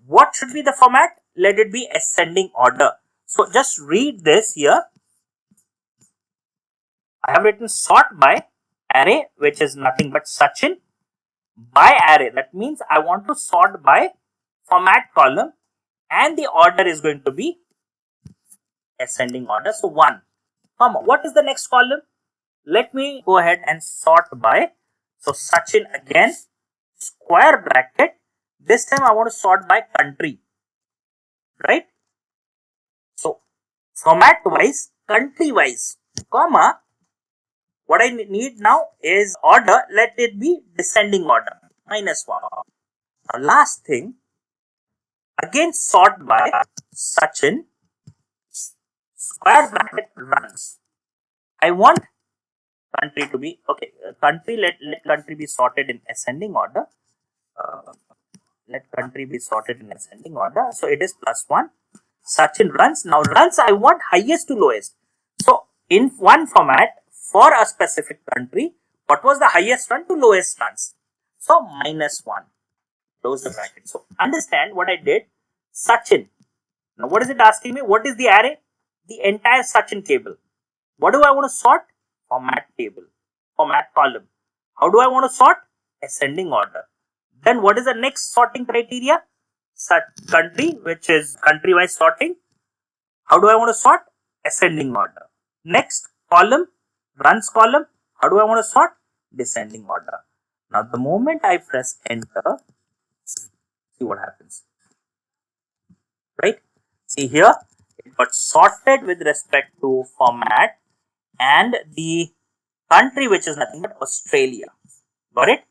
What should be the format? Let it be ascending order. So just read this here. I have written sort by array, which is nothing but Sachin, by array. That means I want to sort by format column and the order is going to be ascending order. So 1, comma. What is the next column? Let me go ahead and sort by. So Sachin again, square bracket. This time I want to sort by country, right? So format wise, country wise, comma. What I need now is order. Let it be descending order, -1. Now last thing, again sort by Sachin, square bracket runs. I want country to be, okay, country, let country be sorted in ascending order. Let country be sorted in ascending order. So it is +1. Sachin runs. Now runs, I want highest to lowest. So in one format, for a specific country, what was the highest run to lowest runs? So -1. Close the bracket. So understand what I did. Sachin. Now what is it asking me? What is the array? The entire Sachin table. What do I want to sort? Format table. Format column. How do I want to sort? Ascending order. Then what is the next sorting criteria? Country, which is country wise sorting. How do I want to sort? Ascending order. Next column, runs column. How do I want to sort? Descending order. Now the moment I press enter, see what happens. Right? See here, it got sorted with respect to format and the country, which is nothing but Australia. Got it?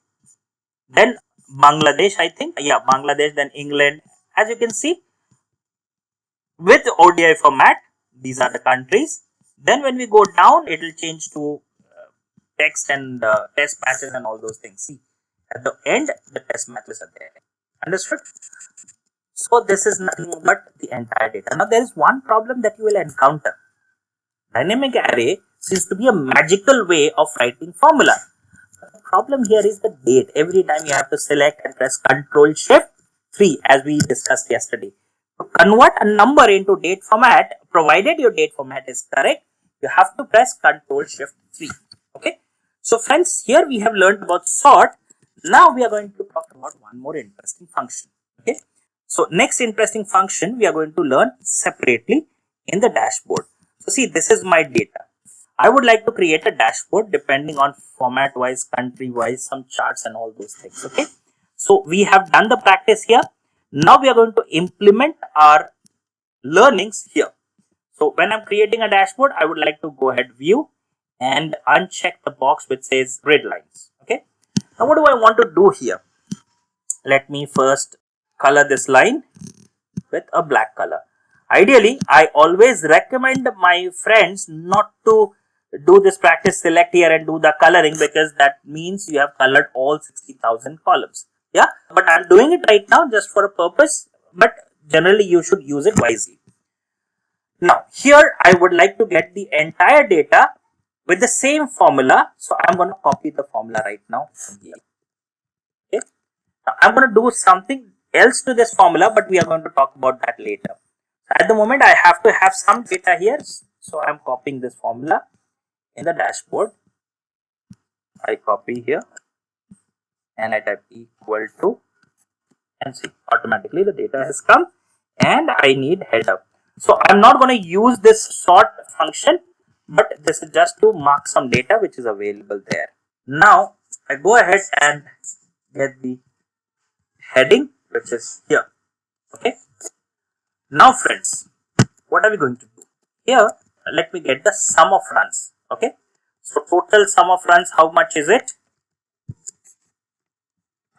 Then Bangladesh, I think. Yeah, Bangladesh, then England. As you can see, with ODI format, these are the countries. Then when we go down, it will change to text and test matches and all those things. See, at the end, the test matches are there. Understood? So this is nothing but the entire data. Now there is one problem that you will encounter. Dynamic array seems to be a magical way of writing formula. The problem here is the date. Every time you have to select and press Ctrl+Shift+3 as we discussed yesterday. To convert a number into date format, provided your date format is correct, you have to press Ctrl+Shift+3. Okay. So friends, here we have learned about sort. Now we are going to talk about one more interesting function. Okay. So next interesting function we are going to learn separately in the dashboard. So see, this is my data. I would like to create a dashboard depending on format wise, country wise, some charts and all those things. Okay. So we have done the practice here. Now we are going to implement our learnings here. So when I'm creating a dashboard, I would like to go ahead view and uncheck the box which says grid lines. Okay. Now what do I want to do here? Let me first color this line with a black color. Ideally, I always recommend my friends not to do this practice, select here and do the coloring, because that means you have colored all 60,000 columns. Yeah, but I'm doing it right now just for a purpose. But generally you should use it wisely. Now here I would like to get the entire data with the same formula, so I'm going to copy the formula right now from here. Okay, now I'm going to do something else to this formula, but we are going to talk about that later. At the moment I have to have some data here, so I'm copying this formula in the dashboard. I copy here and I type equal to, and see, automatically the data has come, and I need header. So I'm not going to use this sort function, but this is just to mark some data which is available there. Now I go ahead and get the heading which is here. Okay, now friends, what are we going to do here? Let me get the sum of runs. Okay, so total sum of runs, how much is it?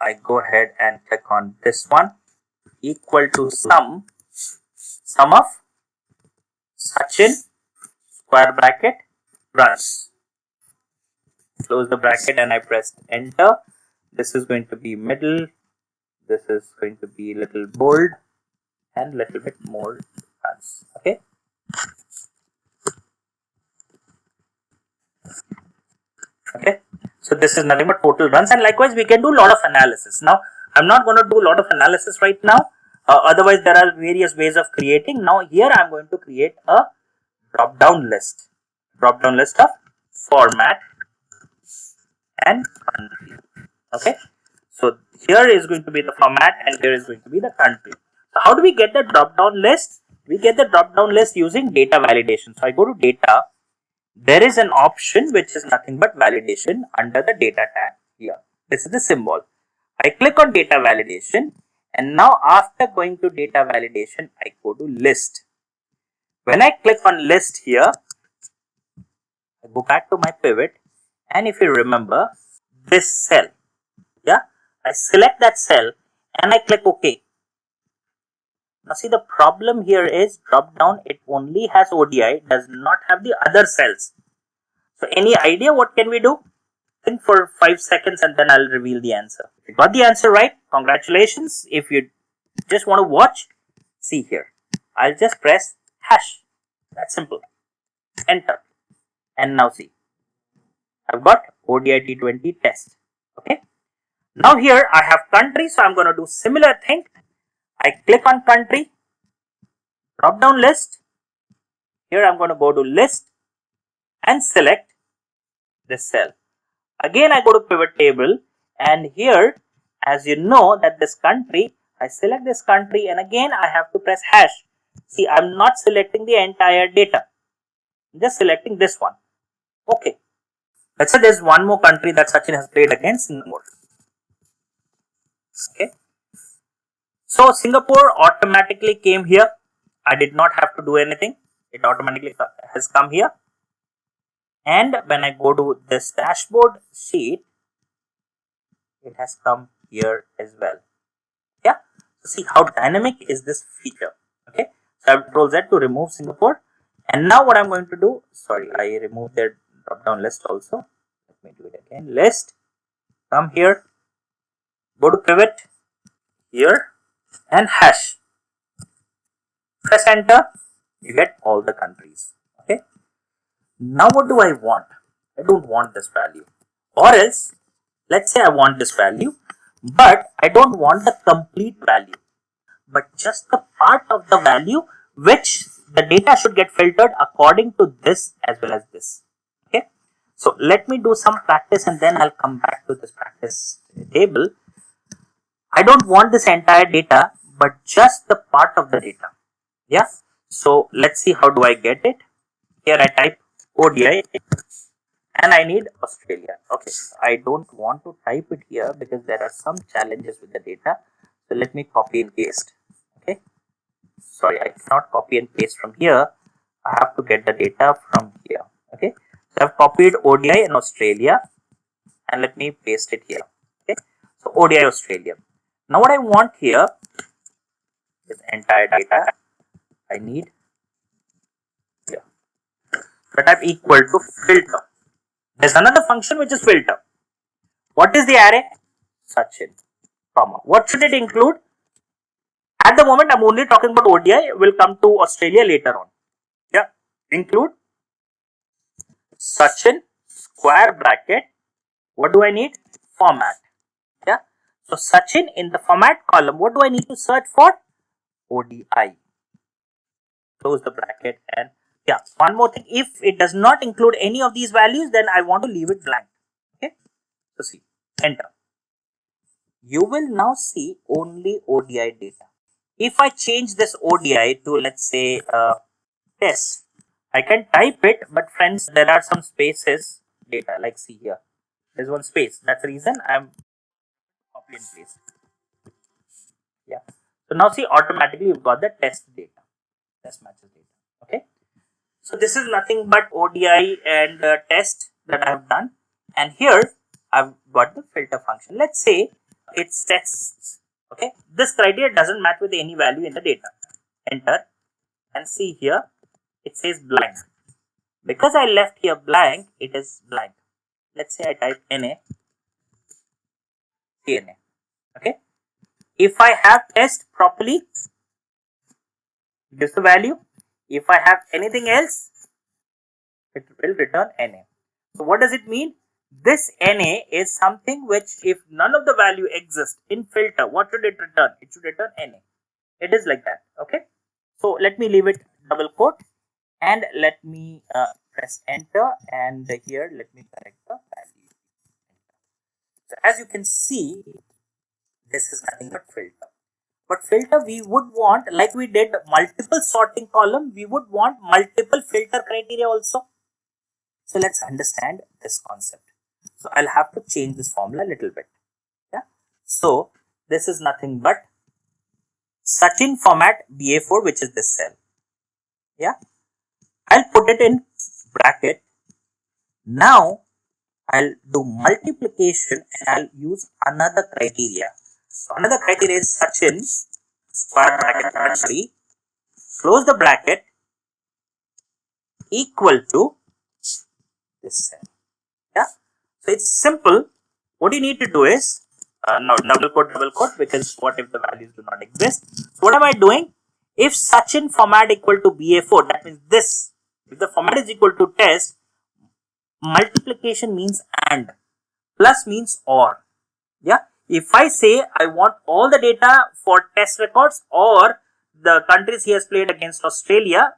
I go ahead and click on this one, equal to sum of Sachin square bracket runs. Close the bracket and I press enter. This is going to be middle, this is going to be little bold and little bit more runs. Okay, okay, so this is nothing but total runs, and likewise we can do a lot of analysis. Now I'm not going to do a lot of analysis right now, otherwise there are various ways of creating. Now here I'm going to create a drop down list of format and country. Okay, so here is going to be the format and here is going to be the country. So how do we get the drop down list? We get the drop down list using data validation. So I go to data, there is an option which is nothing but validation under the data tab here. This is the symbol. I click on data validation, and now after going to data validation I go to list. When I click on list here, I go back to my pivot, and if you remember this cell, yeah, I select that cell and I click OK. Now see, the problem here is drop down, it only has ODI, does not have the other cells. So any idea what can we do? Think for 5 seconds and then I'll reveal the answer. If you got the answer right, congratulations. If you just want to watch, see here. I'll just press hash. That's simple. Enter. And now see, I've got ODI T20 test. Okay. Now here I have country, so I'm going to do similar thing. I click on country, drop down list. Here I'm going to go to list and select this cell. Again I go to pivot table, and here, as you know that this country, I select this country and again I have to press hash. See, I'm not selecting the entire data, I'm just selecting this one. Okay, let's say there's one more country that Sachin has played against, Singapore. Okay, so Singapore automatically came here. I did not have to do anything, it automatically has come here. And when I go to this dashboard sheet, it has come here as well. Yeah, so see how dynamic is this feature. Okay, so I have Control Z to remove Singapore, and now what I'm going to do, sorry, I removed their drop down list also. Let me do it again. List, come here, go to pivot here and hash. Press enter, you get all the countries. Okay, now what do I want? I don't want this value, or else let's say I want this value, but I don't want the complete value, but just the part of the value which the data should get filtered according to this as well as this. Okay, so let me do some practice and then I'll come back to this practice table. I don't want this entire data, but just the part of the data. Yeah, so let's see how do I get it. Here I type ODI and I need Australia. Okay, I don't want to type it here because there are some challenges with the data. So let me copy and paste. Okay, sorry, I cannot copy and paste from here. I have to get the data from here. Okay, so I've copied ODI in Australia and let me paste it here. Okay, so ODI Australia. Now what I want here is entire data. I need here. So type equal to filter. There's another function which is filter. What is the array? Sachin, comma. What should it include? At the moment, I'm only talking about ODI. We'll come to Australia later on. Yeah, include Sachin, square bracket. What do I need? Format. Yeah. So Sachin in the format column, what do I need to search for? ODI. Close the bracket and yeah. One more thing. If it does not include any of these values, then I want to leave it blank. Okay. So see, enter. You will now see only ODI data. If I change this ODI to, let's say, test, I can type it, but friends, there are some spaces data, like see here. There's one space. That's the reason I'm copy and paste. Yeah. So now see, automatically you've got the test data, test matches data. Okay. So this is nothing but ODI and test that I have done. And here I've got the filter function. Let's say it's tests. Okay. This criteria doesn't match with any value in the data. Enter and see here it says blank. Because I left here blank, it is blank. Let's say I type NA, CNA. Okay. If I have test properly, gives the value. If I have anything else, it will return NA. So what does it mean? This NA is something which, if none of the value exists in filter, what should it return? It should return NA. It is like that. Okay. So let me leave it double quote and let me press enter, and here let me correct the value. So as you can see, this is nothing but filter. But filter, we would want, like we did multiple sorting column, we would want multiple filter criteria also. So let's understand this concept. So I'll have to change this formula a little bit. Yeah. So this is nothing but Sachin format BA4, which is this cell. Yeah. I'll put it in bracket. Now I'll do multiplication and I'll use another criteria. So another criteria is Sachin square bracket 3, close the bracket, equal to this cell. Yeah. So it's simple. What you need to do is now double quote, because what if the values do not exist? So what am I doing? If Sachin format equal to BA4, that means this. If the format is equal to test, multiplication means and, plus means or. Yeah. If I say I want all the data for test records or the countries he has played against Australia,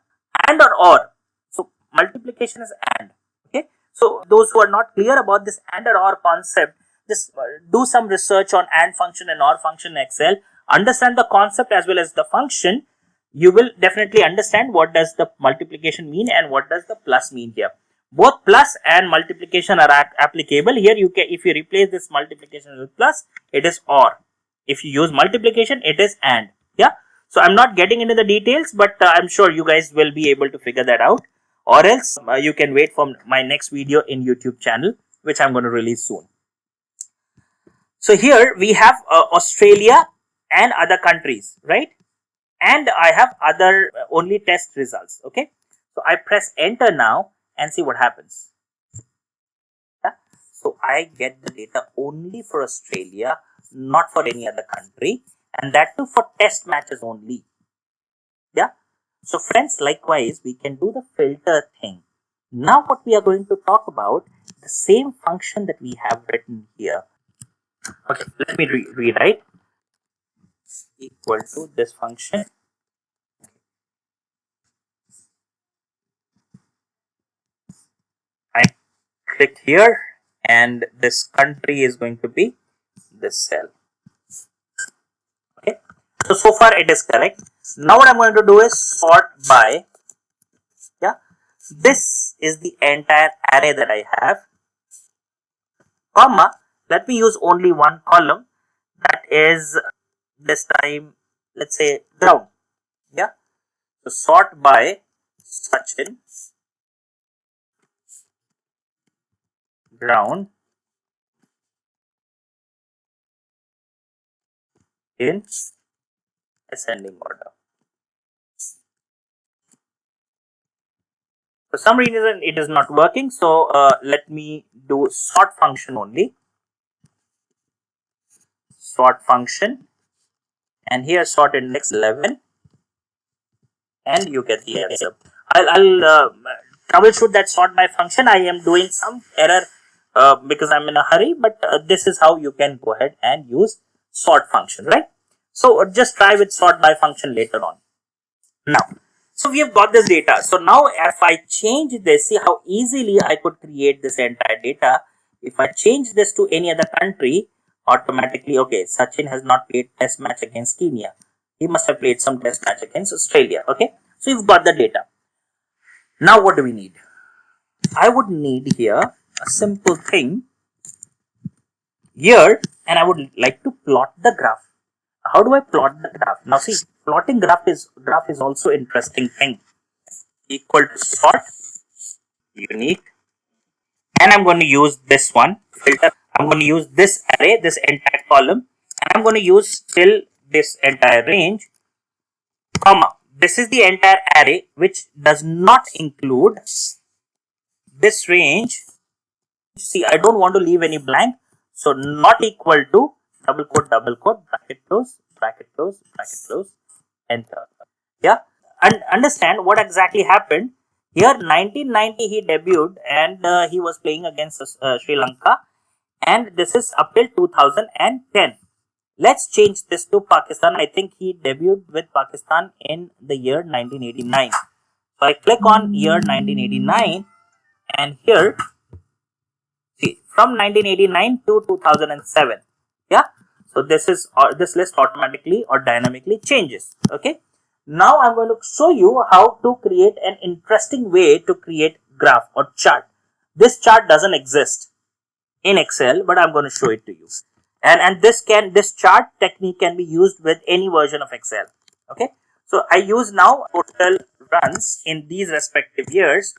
and or. So multiplication is and. Okay. So those who are not clear about this and or concept, just do some research on and function and or function in Excel. Understand the concept as well as the function. You will definitely understand what does the multiplication mean and what does the plus mean here. Both plus and multiplication are applicable. Here you can, if you replace this multiplication with plus, it is or. If you use multiplication, it is and. Yeah. So I'm not getting into the details, but I'm sure you guys will be able to figure that out. Or else you can wait for my next video in YouTube channel, which I'm going to release soon. So here we have Australia and other countries, right? And I have other only test results. Okay. So I press enter now and see what happens. Yeah? So I get the data only for Australia, not for any other country, and that too for test matches only. Yeah. So friends, likewise, we can do the filter thing. Now what we are going to talk about, the same function that we have written here. Okay, let me rewrite. Equal to this function. I click here and this country is going to be this cell. Okay, so far it is correct. Now what I'm going to do is sort by. Yeah, this is the entire array that I have, comma, let me use only one column, that is this time, let's say ground. Yeah, so sort by Sachin ground in ascending order. For some reason it is not working, so let me do sort function only. Sort function, and here sort index 11, and you get the answer. I'll troubleshoot that sort by function. I am doing some error because I'm in a hurry, but this is how you can go ahead and use sort function, right? So just try with sort by function later on. Now, so we have got this data. So now if I change this, see how easily I could create this entire data. If I change this to any other country, automatically, okay, Sachin has not played test match against Kenya. He must have played some test match against Australia. Okay, so you've got the data. Now what do we need? I would need here a simple thing here, and I would like to plot the graph. How do I plot the graph? Now see, plotting graph is also interesting thing. Equal to sort unique, and I'm going to use this one filter. I'm going to use this array, this entire column, and I'm going to use till this entire range, comma. This is the entire array which does not include this range. See, I don't want to leave any blank, so not equal to double quote, bracket close, enter. Yeah, and understand what exactly happened. Here 1990 he debuted, and he was playing against Sri Lanka, and this is up till 2010. Let's change this to Pakistan. I think he debuted with Pakistan in the year 1989. So I click on year 1989, and here, see, from 1989 to 2007. Yeah, so this is this list automatically or dynamically changes. Okay, now I'm going to show you how to create an interesting way to create graph or chart. This chart doesn't exist in Excel, but I'm going to show it to you. And this chart technique can be used with any version of Excel. Okay, so I use now total runs in these respective years.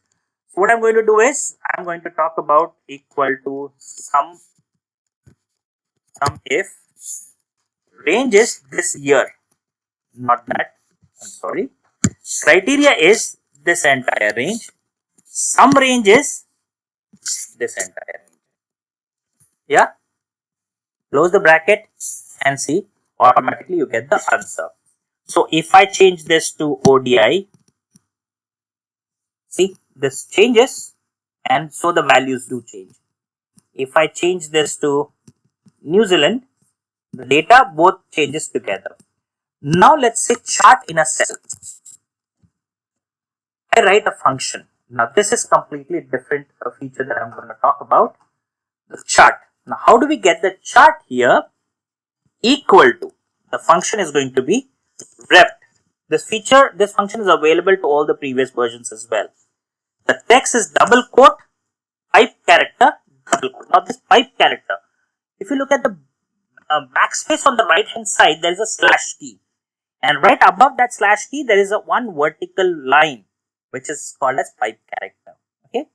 So what I'm going to do is I'm going to talk about equal to sum if range is this year, not that. I'm sorry. Criteria is this entire range. Sum range is this entire range. Yeah. Close the bracket and see, automatically you get the answer. So if I change this to ODI, see, this changes, and so the values do change. If I change this to New Zealand, the data both changes together. Now let's say chart in a cell. I write a function. Now this is completely different feature that I'm going to talk about. The chart. Now how do we get the chart here? Equal to, the function is going to be rep. This function is available to all the previous versions as well. The text is double quote, pipe character, double quote. Now this pipe character, if you look at the backspace on the right hand side, there is a slash key, and right above that slash key there is a one vertical line which is called as pipe character. Okay,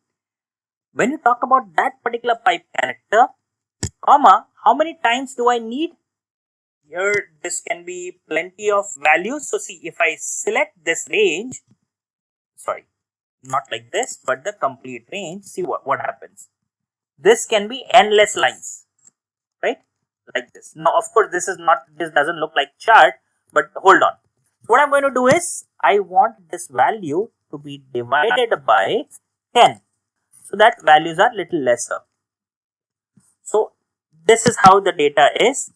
when you talk about that particular pipe character, comma, how many times do I need? Here this can be plenty of values. So see, if I select this range, sorry, not like this, but the complete range, see what happens. This can be endless lines, right? Like this. Now of course this doesn't look like chart, but hold on. What I'm going to do is I want this value to be divided by 10, so that values are little lesser. So this is how the data is.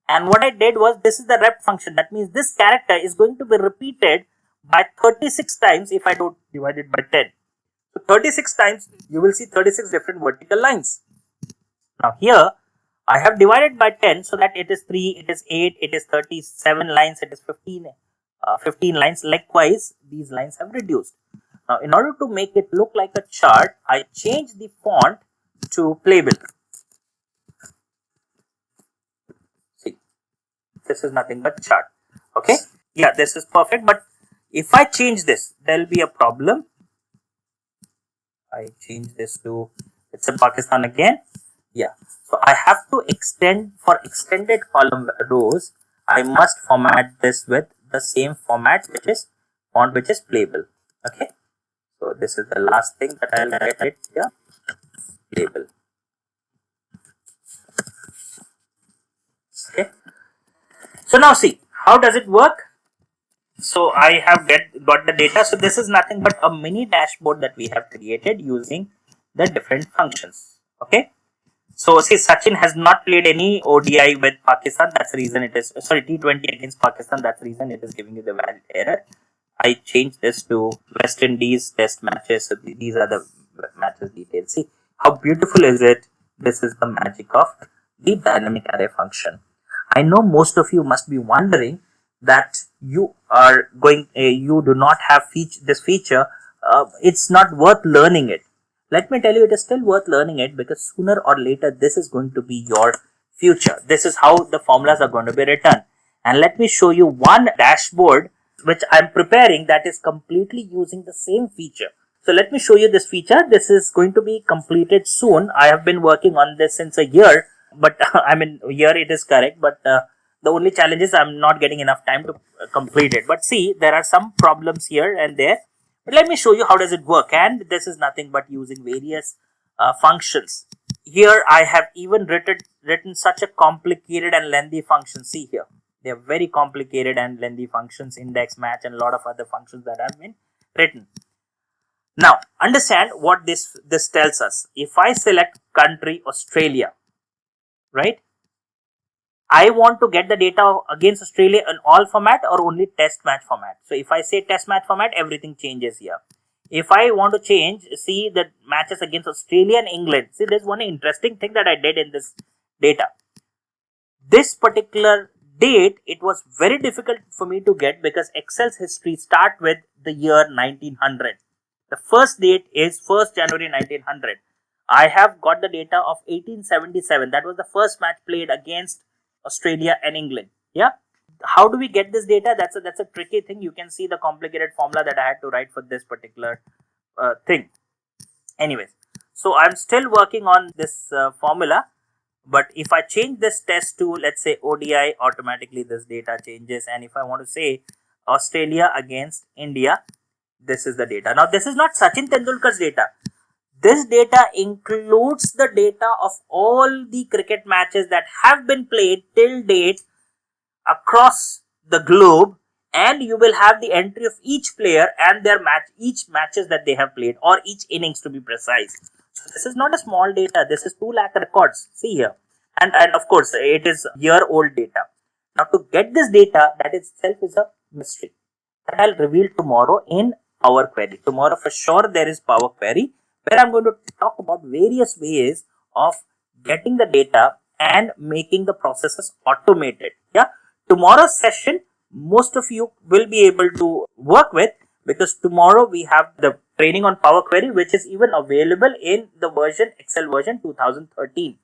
And what I did was, this is the rep function. That means this character is going to be repeated by 36 times if I don't divide it by 10. So 36 times you will see 36 different vertical lines. Now here I have divided by 10 so that it is 3, it is 8, it is 37 lines, it is 15 lines. Likewise, these lines have reduced. Now in order to make it look like a chart, I change the font to Playbill. This is nothing but chart. Okay, yeah, this is perfect, but if I change this, there will be a problem. I change this to, it's a Pakistan again. Yeah, so I have to extend, for extended column rows, I must format this with the same format, which is font, which is Playbill. Okay, so this is the last thing that I'll get it here, Playbill. Okay. So now see, How does it work? So I have got the data. So this is nothing but a mini dashboard that we have created using the different functions. Okay. So see, Sachin has not played any ODI with Pakistan. That's the reason it is, sorry, T20 against Pakistan. That's the reason it is giving you the valid error. I changed this to West Indies test matches. So these are the matches details. See how beautiful is it? This is the magic of the dynamic array function. I know most of you must be wondering that you are going, you do not have this feature. It's not worth learning it. Let me tell you, it is still worth learning it, because sooner or later this is going to be your future. This is how the formulas are going to be written. And let me show you one dashboard which I'm preparing that is completely using the same feature. So let me show you this feature. This is going to be completed soon. I have been working on this since a year, but I mean, year it is correct, but the only challenge is I'm not getting enough time to complete it. But see, there are some problems here and there. But let me show you how does it work. And this is nothing but using various functions. Here I have even written such a complicated and lengthy function. See here, they are very complicated and lengthy functions, index, match, and a lot of other functions that have been written. Now understand what this tells us. If I select country Australia, right, I want to get the data against Australia in all format or only test match format. So if I say test match format, everything changes here. If I want to change, see the matches against Australia and England. See, there's one interesting thing that I did in this data. This particular date, it was very difficult for me to get because Excel's history start with the year 1900. The first date is 1st January 1900. I have got the data of 1877. That was the first match played against Australia and England. Yeah. How do we get this data? That's a tricky thing. You can see the complicated formula that I had to write for this particular thing. Anyways, so I'm still working on this formula. But if I change this test to, let's say, ODI, automatically this data changes. And if I want to say Australia against India, this is the data. Now, this is not Sachin Tendulkar's data. This data includes the data of all the cricket matches that have been played till date across the globe, and you will have the entry of each player and their each matches that they have played, or each innings to be precise. So this is not a small data. This is 2 lakh records. See here. And of course, it is year-old data. Now, to get this data, that itself is a mystery that I'll reveal tomorrow in Power Query. Tomorrow, for sure, there is Power Query, where I'm going to talk about various ways of getting the data and making the processes automated. Yeah. Tomorrow's session, most of you will be able to work with, because tomorrow we have the training on Power Query, which is even available in the Excel version 2013.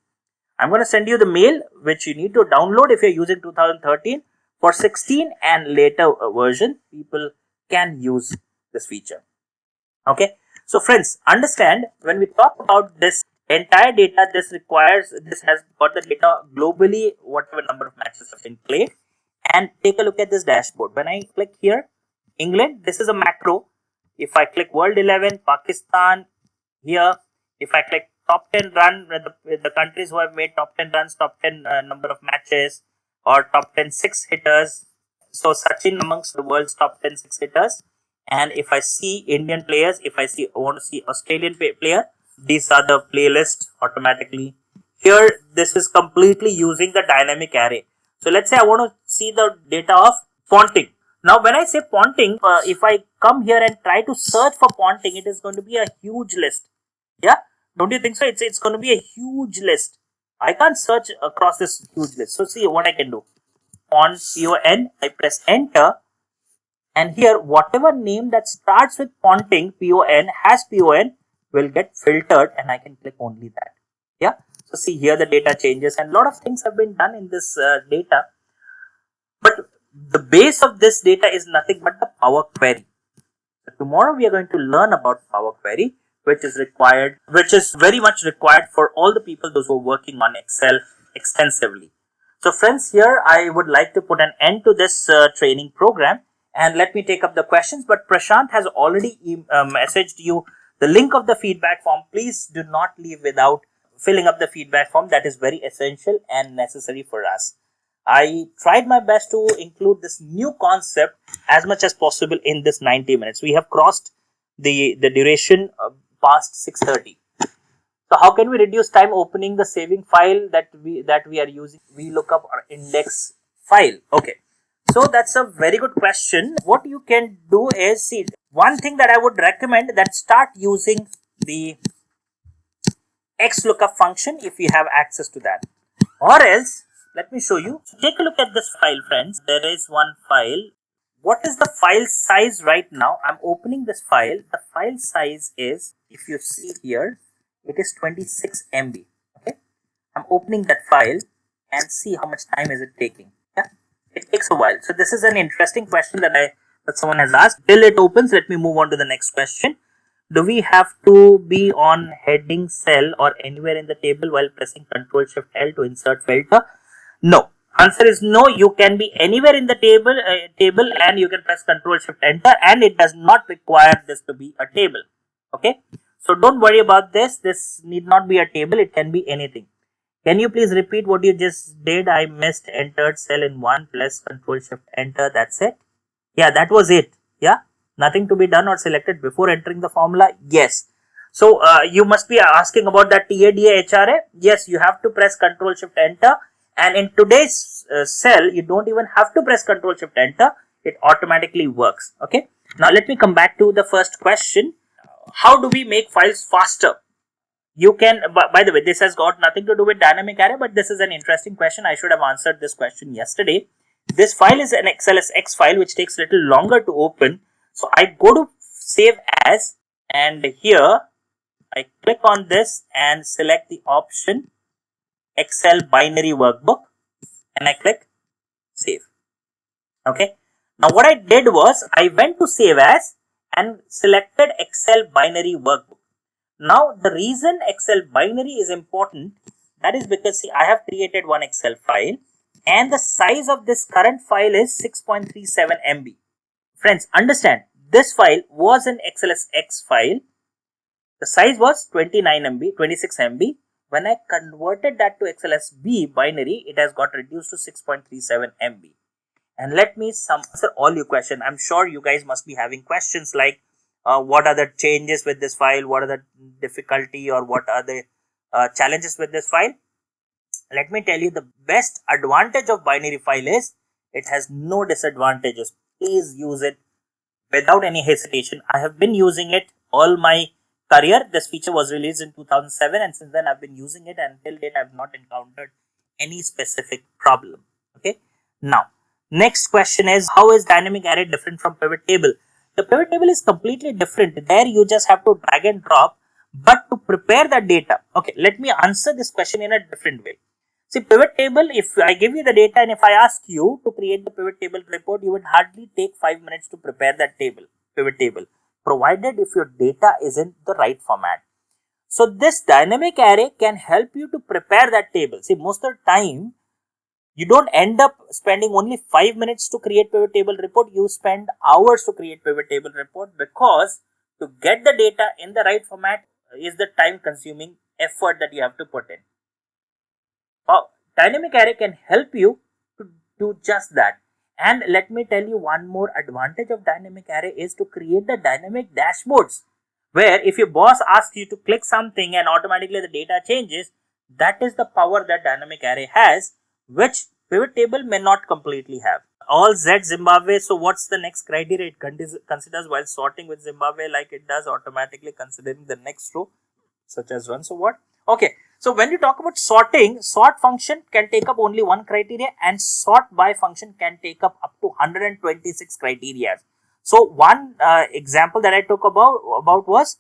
I'm going to send you the mail which you need to download if you're using 2013. For 16 and later version, people can use this feature. Okay. So friends, understand, when we talk about this entire data, this has got the data globally, whatever number of matches have been played. And take a look at this dashboard. When I click here, England, this is a macro. If I click World 11, Pakistan, here, if I click top 10 run with the countries who have made top 10 runs, top 10 number of matches, or top 10 6 hitters. So Sachin amongst the world's top 10 6 hitters. And if I see Indian players, if I want to see Australian player, these are the playlist automatically. Here, this is completely using the dynamic array. So let's say I want to see the data of Ponting. Now, when I say Ponting, if I come here and try to search for Ponting, it is going to be a huge list. Yeah, don't you think so? It's going to be a huge list. I can't search across this huge list. So see what I can do. Pon, I press enter. And here, whatever name that starts with Ponting, has PON, will get filtered, and I can click only that. Yeah. So see here the data changes, and a lot of things have been done in this data. But the base of this data is nothing but the Power Query. So tomorrow we are going to learn about Power Query, which is very much required for all the people, those who are working on Excel extensively. So friends, here I would like to put an end to this training program. And let me take up the questions. But Prashant has already messaged you the link of the feedback form. Please do not leave without filling up the feedback form. That is very essential and necessary for us. I tried my best to include this new concept as much as possible in this 90 minutes. We have crossed the duration past 6:30. So how can we reduce time opening the saving file that we are using? We look up our index file. Okay. So that's a very good question. What you can do is, see, one thing that I would recommend, that start using the XLOOKUP function if you have access to that. Or else, let me show you. Take a look at this file, friends. There is one file. What is the file size right now? I'm opening this file. The file size is, if you see here, it is 26 MB. Okay. I'm opening that file and see how much time is it taking. Yeah. It takes a while. So this is an interesting question that someone has asked. Till it opens, let me move on to the next question. Do we have to be on heading cell or anywhere in the table while pressing Ctrl Shift L to insert filter? No. Answer is no. You can be anywhere in the table and you can press Ctrl Shift Enter, and it does not require this to be a table. Okay. So don't worry about this. This need not be a table. It can be anything. Can you please repeat what you just did? I missed entered cell in 1, plus Ctrl Shift Enter. That's it. Yeah, that was it. Yeah. Nothing to be done or selected before entering the formula? Yes. So you must be asking about that TADA HRA. Yes, you have to press Ctrl Shift Enter, and in today's cell you don't even have to press Ctrl Shift Enter. It automatically works. Okay. Now let me come back to the first question. How do we make files faster? You can, by the way, this has got nothing to do with dynamic array, but this is an interesting question. I should have answered this question yesterday. This file is an XLSX file which takes a little longer to open. So I go to save as, and here I click on this and select the option Excel binary workbook, and I click save. Okay. Now what I did was I went to save as and selected Excel binary workbook. Now the reason Excel binary is important, that is because, see, I have created one Excel file and the size of this current file is 6.37 MB. Friends, understand, this file was an XLSX file. The size was 29 MB, 26 MB. When I converted that to XLSB binary, it has got reduced to 6.37 MB. And let me answer all your questions. I'm sure you guys must be having questions like, what are the changes with this file? What are the difficulty, or what are the challenges with this file? Let me tell you, the best advantage of binary file is it has no disadvantages. Please use it without any hesitation. I have been using it all my career. This feature was released in 2007, and since then I've been using it, and till date I've not encountered any specific problem. Okay. Now, next question is, how is dynamic array different from pivot table? The pivot table is completely different. There you just have to drag and drop, but to prepare the data. Okay, let me answer this question in a different way. See, pivot table, if I give you the data and if I ask you to create the pivot table report, you would hardly take 5 minutes to prepare that pivot table, provided if your data is in the right format. So this dynamic array can help you to prepare that table. See, most of the time, you don't end up spending only 5 minutes to create pivot table report. You spend hours to create pivot table report, because to get the data in the right format is the time consuming effort that you have to put in. Dynamic array can help you to do just that. And let me tell you, one more advantage of dynamic array is to create the dynamic dashboards, where if your boss asks you to click something and automatically the data changes, that is the power that dynamic array has, which pivot table may not completely have. All Z Zimbabwe. So what's the next criteria it considers while sorting with Zimbabwe? Like it does automatically considering the next row, such as run. So what? Okay. So when you talk about sorting, sort function can take up only one criteria, and sort by function can take up to 126 criteria. So one example that I took about was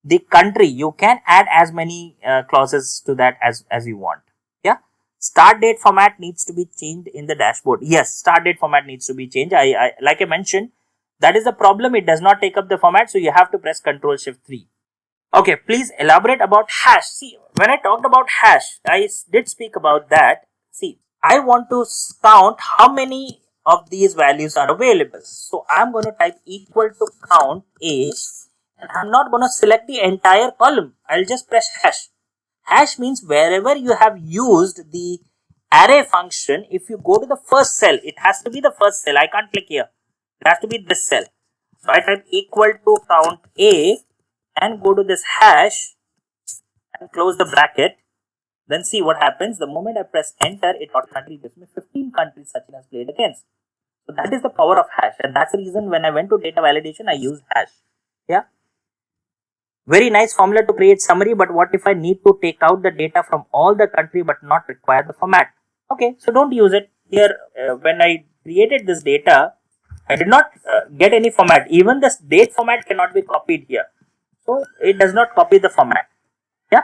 the country. You can add as many clauses to that as you want. Yeah. Start date format needs to be changed in the dashboard. Yes, start date format needs to be changed. I like I mentioned, that is the problem. It does not take up the format, so you have to press Ctrl Shift 3. Okay, please elaborate about hash. See, when I talked about hash, I did speak about that. See, I want to count how many of these values are available. So I'm going to type equal to count age, and I'm not going to select the entire column. I'll just press hash. Hash means wherever you have used the array function, if you go to the first cell, it has to be the first cell. I can't click here. It has to be this cell. So I type equal to count A and go to this hash and close the bracket. Then see what happens. The moment I press enter, it automatically gives me 15 countries Sachin has played against. So that is the power of hash, and that's the reason when I went to data validation, I use hash. Yeah. Very nice formula to create summary, but what if I need to take out the data from all the country but not require the format? Okay, so don't use it. Here, when I created this data, I did not get any format. Even the date format cannot be copied here. So it does not copy the format. Yeah.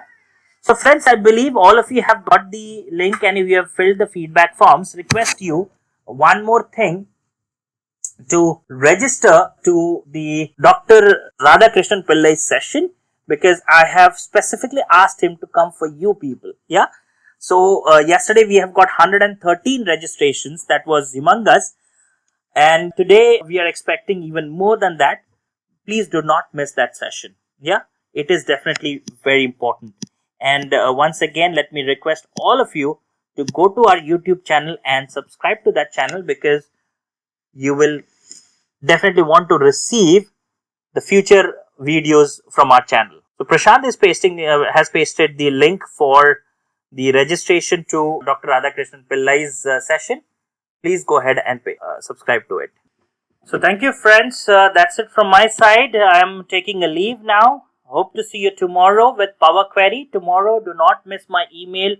So friends, I believe all of you have got the link and if you have filled the feedback forms, request you one more thing, to register to the Dr. Radhakrishnan Pillai's session, because I have specifically asked him to come for you people. Yeah. So yesterday we have got 113 registrations. That was humongous. And today we are expecting even more than that. Please do not miss that session. Yeah. It is definitely very important. And once again, let me request all of you to go to our YouTube channel and subscribe to that channel, because you will definitely want to receive the future videos from our channel. So Prashant is has pasted the link for the registration to Dr. Radhakrishnan Pillai's session. Please go ahead and subscribe to it. So thank you friends. That's it from my side. I am taking a leave now. Hope to see you tomorrow with Power Query. Tomorrow, do not miss my email.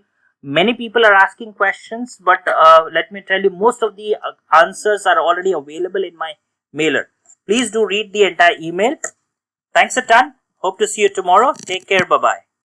Many people are asking questions, but let me tell you, most of the answers are already available in my mailer. Please do read the entire email. Thanks a ton. Hope to see you tomorrow. Take care. Bye-bye.